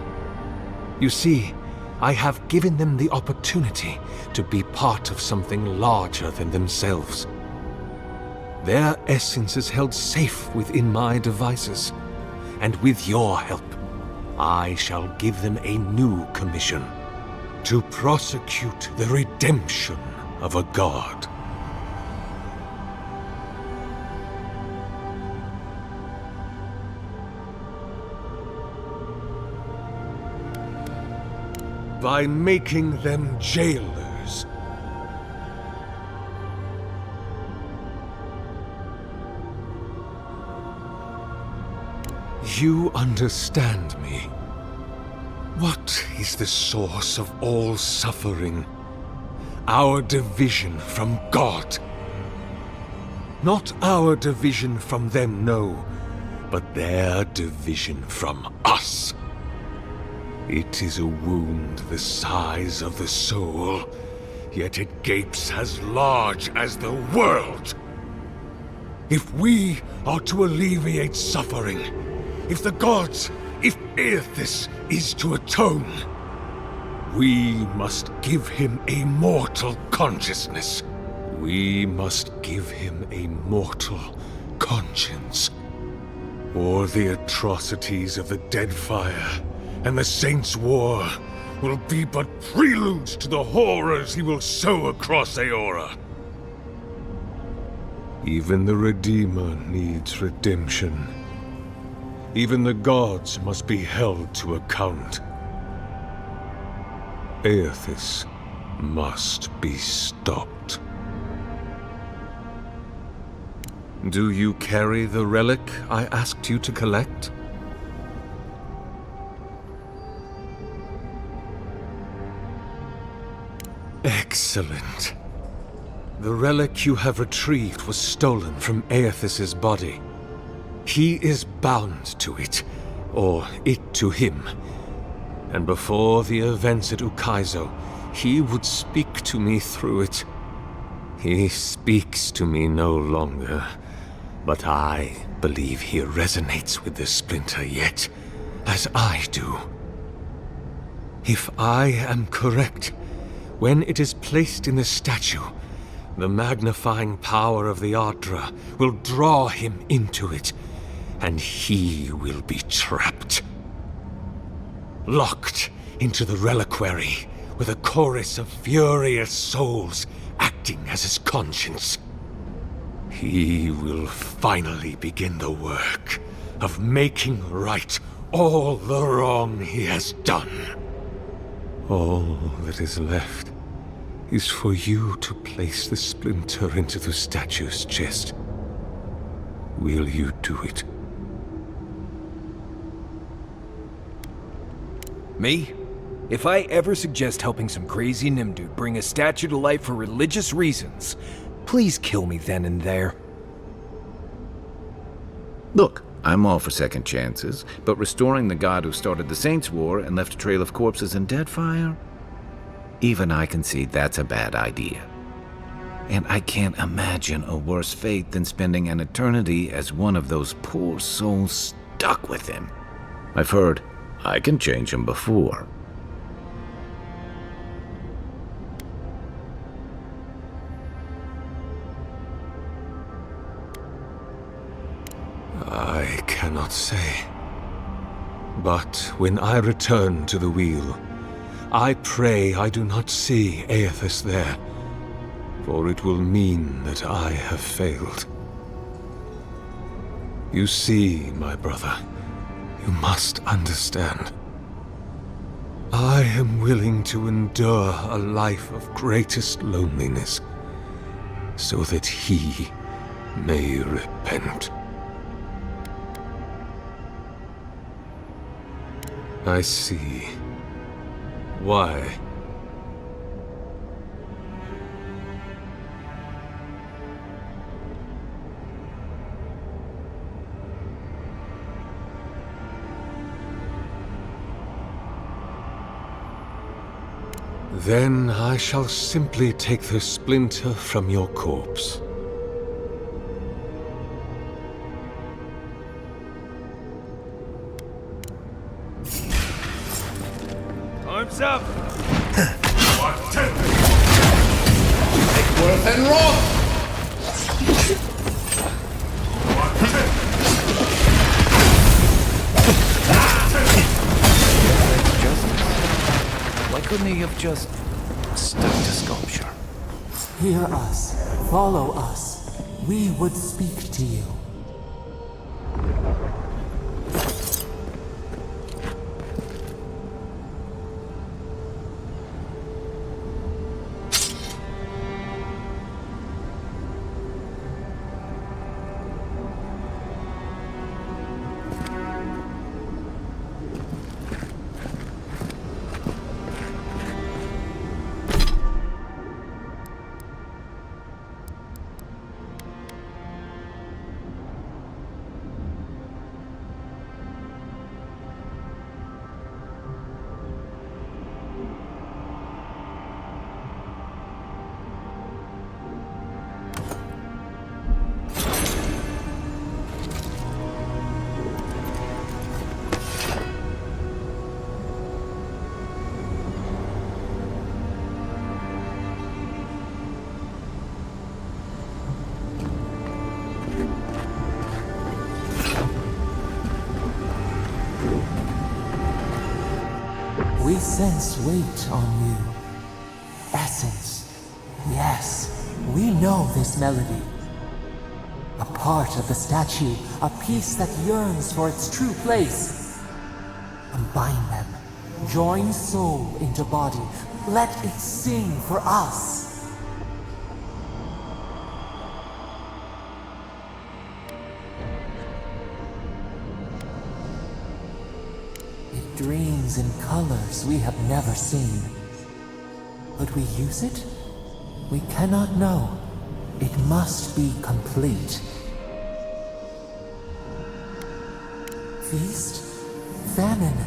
S6: You see, I have given them the opportunity to be part of something larger than themselves. Their essence is held safe within my devices, and with your help, I shall give them a new commission: to prosecute the redemption of a god. By making them jailers. You understand me. What is the source of all suffering? Our division from God. Not our division from them, no, but their division from us. It is a wound the size of the soul, yet it gapes as large as the world. If we are to alleviate suffering, if the gods, if Aethys is to atone, we must give him a mortal consciousness. We must give him a mortal conscience. Or the atrocities of the Deadfire and the Saints' War will be but preludes to the horrors he will sow across Eora. Even the Redeemer needs redemption. Even the gods must be held to account. Aethys must be stopped. Do you carry the relic I asked you to collect? Excellent. The relic you have retrieved was stolen from Aethys' body. He is bound to it, or it to him. And before the events at Ukaizo, he would speak to me through it. He speaks to me no longer, but I believe he resonates with the splinter yet, as I do. If I am correct, when it is placed in the statue, the magnifying power of the Adra will draw him into it, and he will be trapped. Locked into the reliquary with a chorus of furious souls acting as his conscience. He will finally begin the work of making right all the wrong he has done. All that is left is for you to place the splinter into the statue's chest. Will you do it?
S20: Me? If I ever suggest helping some crazy Nimdu bring a statue to life for religious reasons, please kill me then and there.
S2: Look, I'm all for second chances, but restoring the god who started the Saints' War and left a trail of corpses and deadfire? Even I concede that's a bad idea. And I can't imagine a worse fate than spending an eternity as one of those poor souls stuck with him. I've heard I can change him before.
S6: I cannot say. But when I return to the wheel, I pray I do not see Aethys there, for it will mean that I have failed. You see, my brother, you must understand. I am willing to endure a life of greatest loneliness, so that he may repent. I see. Why? Then I shall simply take the splinter from your corpse.
S12: Time's up! Make worth and wrong!
S3: Why couldn't he have just stuck to sculpture?
S4: Hear us. Follow us. We would speak to you. We sense weight on you. Essence. Yes, we know this melody. A part of the statue, a piece that yearns for its true place. Combine them. Join soul into body. Let it sing for us. Dreams in colors we have never seen. Could we use it? We cannot know. It must be complete. Feast? Famine?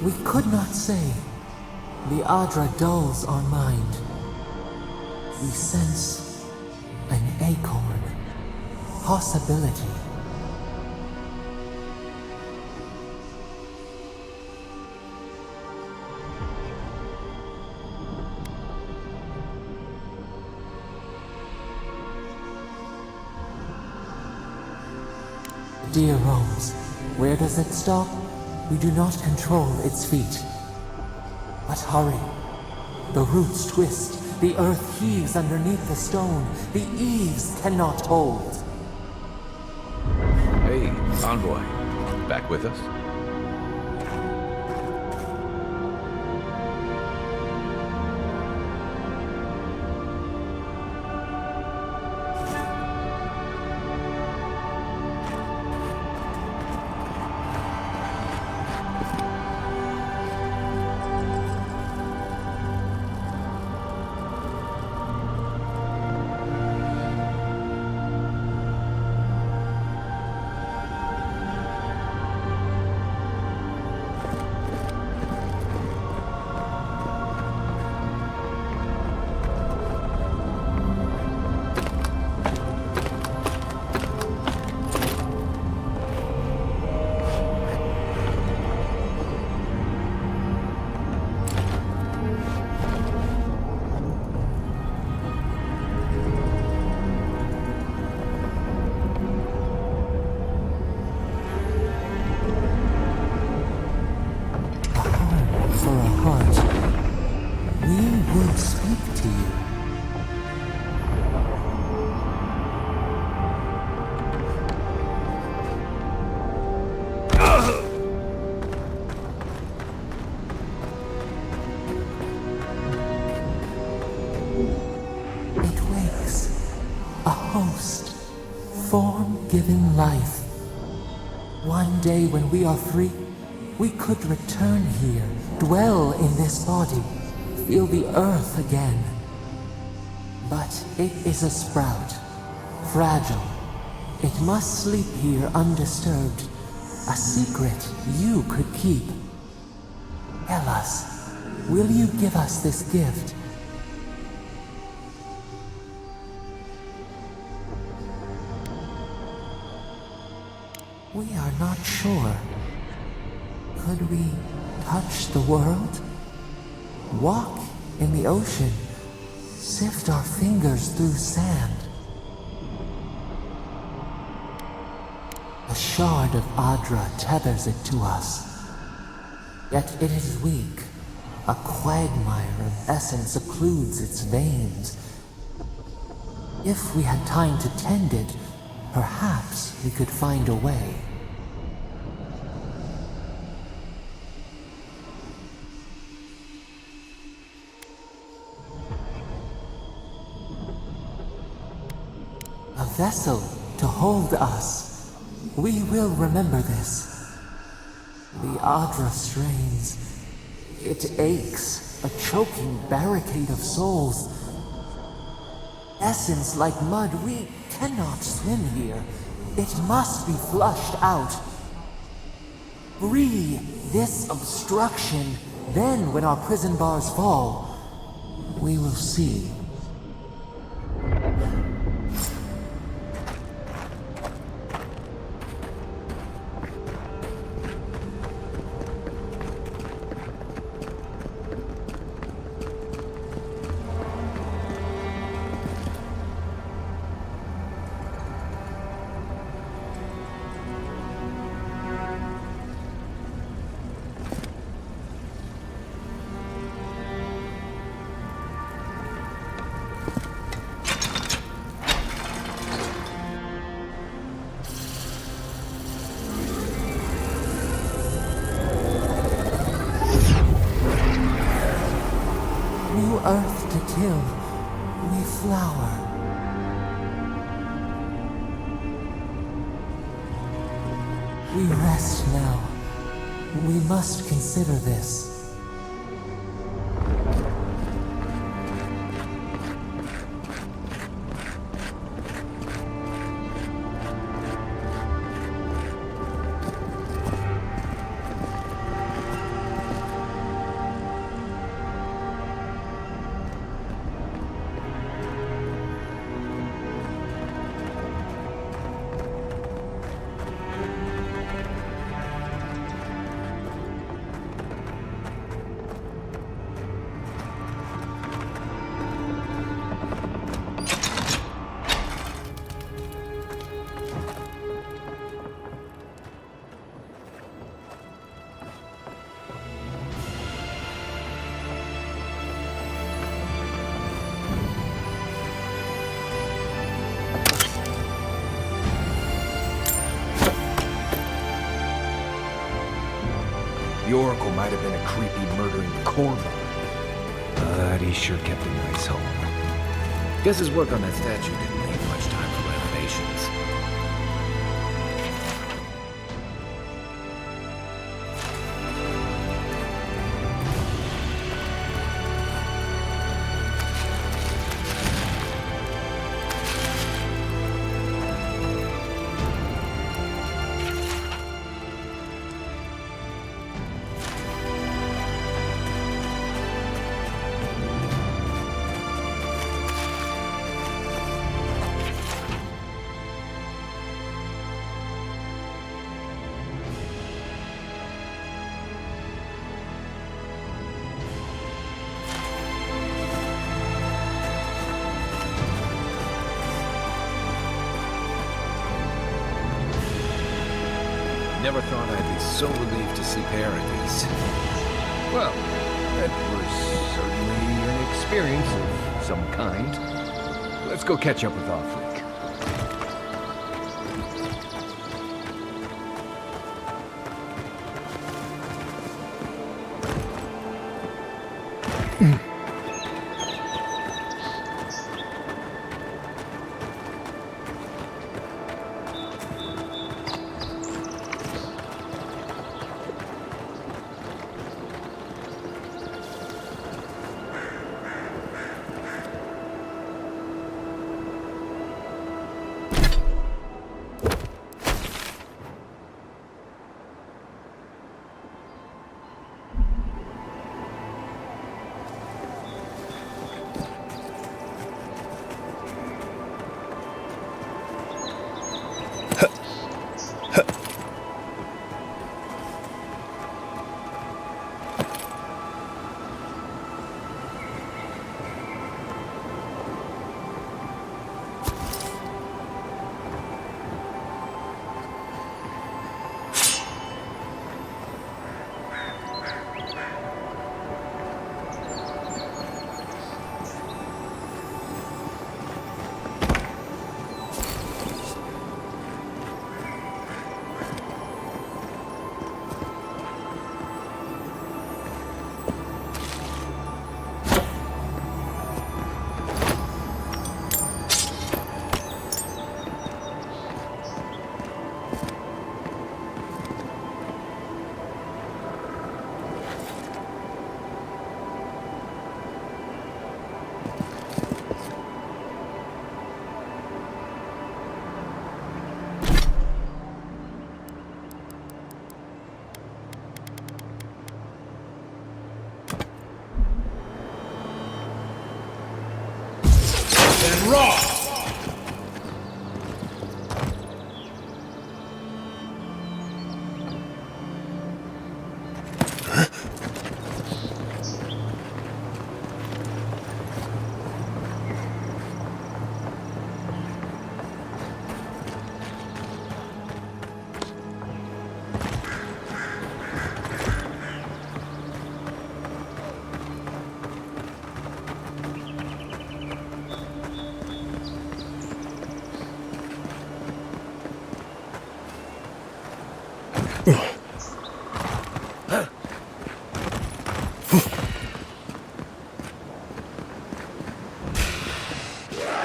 S4: We could not say. The Adra dulls our mind. We sense an acorn. Possibility. Dear Rose, where does it stop? We do not control its feet. But hurry. The roots twist. The earth heaves underneath the stone. The eaves cannot hold.
S2: Hey, Envoy. Back with us? Form-given life. One day when we are free, we could return here, dwell in this body, feel the earth again. But it is a sprout, fragile. It must sleep here undisturbed. A secret you could keep. Tell us, will you give us this gift? We are not sure. Could we touch the world? Walk in the ocean? Sift our fingers through sand? A shard of Adra tethers it to us. Yet it is weak. A quagmire of essence occludes its veins. If we had time to tend it, perhaps we could find a way. A vessel to hold us. We will remember this. The Adra strains. It aches, a choking barricade of souls. Essence like mud, we cannot swim here. It must be flushed out. Free this obstruction. Then, when our prison bars fall, we will see. Earth to till, we flower. We rest now. We must consider this.
S20: Oracle might have been a creepy murdering corvo, but he sure kept a nice home.
S2: Guess his work on that statue didn't leave much time for renovations. Never thought I'd be so relieved to see Paradise.
S20: Well, that was certainly an experience of some kind. Let's go catch up with Offric.
S12: And raw!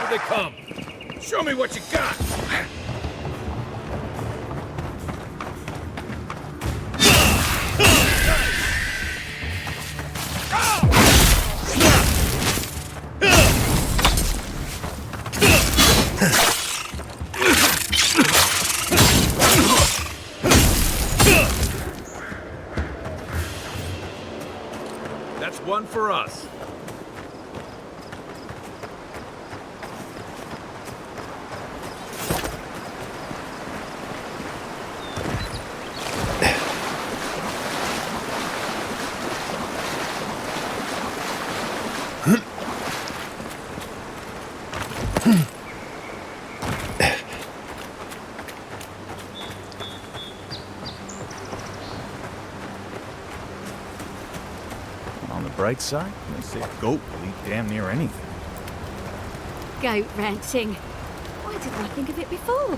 S12: Here they come. Show me what you got.
S6: That's one for us.
S5: On the bright side, they say a goat will eat damn near anything.
S14: Goat ranching. Why didn't I think of it before?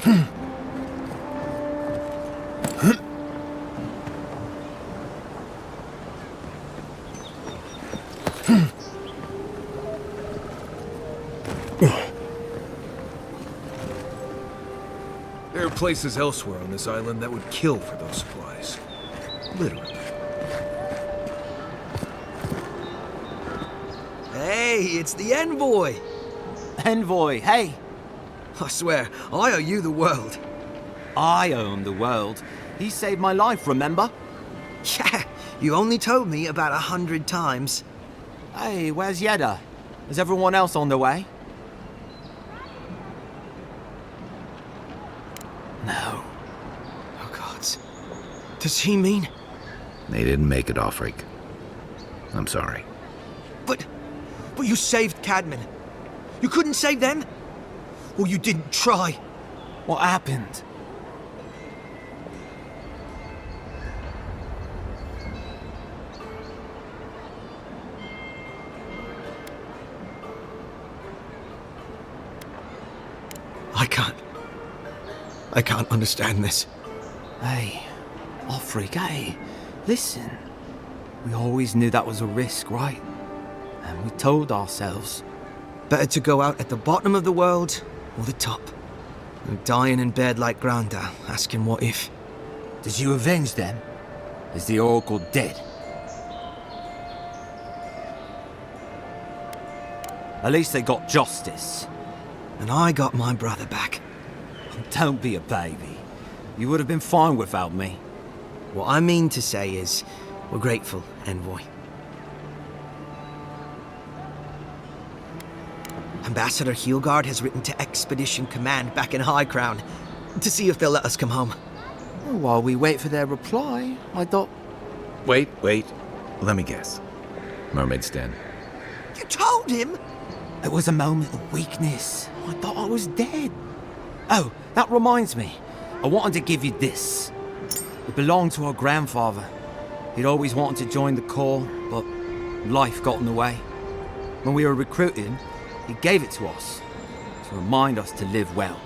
S1: There are places elsewhere on this island that would kill for those supplies. Literally.
S8: Hey, it's the envoy!
S21: Envoy, hey!
S8: I swear, I owe you the world.
S21: I owe him the world. He saved my life, remember?
S8: Yeah, you only told me about 100 times.
S21: Hey, where's Yeda? Is everyone else on their way?
S8: No. Oh, gods. Does he mean...
S2: They didn't make it, Offreak. I'm sorry.
S8: But you saved Cadman. You couldn't save them? Or you didn't try?
S21: What happened?
S8: I can't understand this.
S21: Hey, Offreak, hey, listen. We always knew that was a risk, right? And we told ourselves.
S8: Better to go out at the bottom of the world or the top. And dying in bed like Granda, asking what if.
S21: Did you avenge them? Is the Oracle dead? At least they got justice.
S8: And I got my brother back.
S21: Don't be a baby. You would have been fine without me.
S8: What I mean to say is, we're grateful, Envoy. Ambassador Heelguard has written to Expedition Command back in High Crown to see if they'll let us come home.
S21: Well, while we wait for their reply, I thought...
S2: Wait. Let me guess. Mermaid's Den.
S8: You told him?
S21: It was a moment of weakness. I thought I was dead. Oh, that reminds me. I wanted to give you this. It belonged to our grandfather. He'd always wanted to join the Corps, but life got in the way. When we were recruiting, he gave it to us to remind us to live well.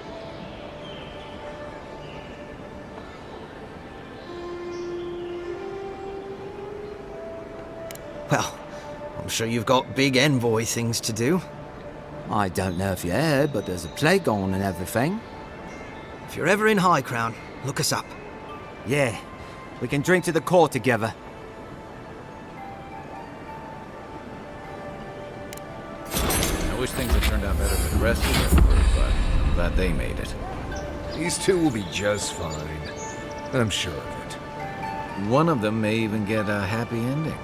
S8: Well, I'm sure you've got big envoy things to do.
S21: I don't know if you heard, but there's a plague on and everything.
S8: If you're ever in High Crown, look us up.
S21: Yeah, we can drink to the Corps together.
S2: I wish things had turned out better for the rest of them, but I'm glad they made it.
S1: These two will be just fine. I'm sure of it.
S2: One of them may even get a happy ending.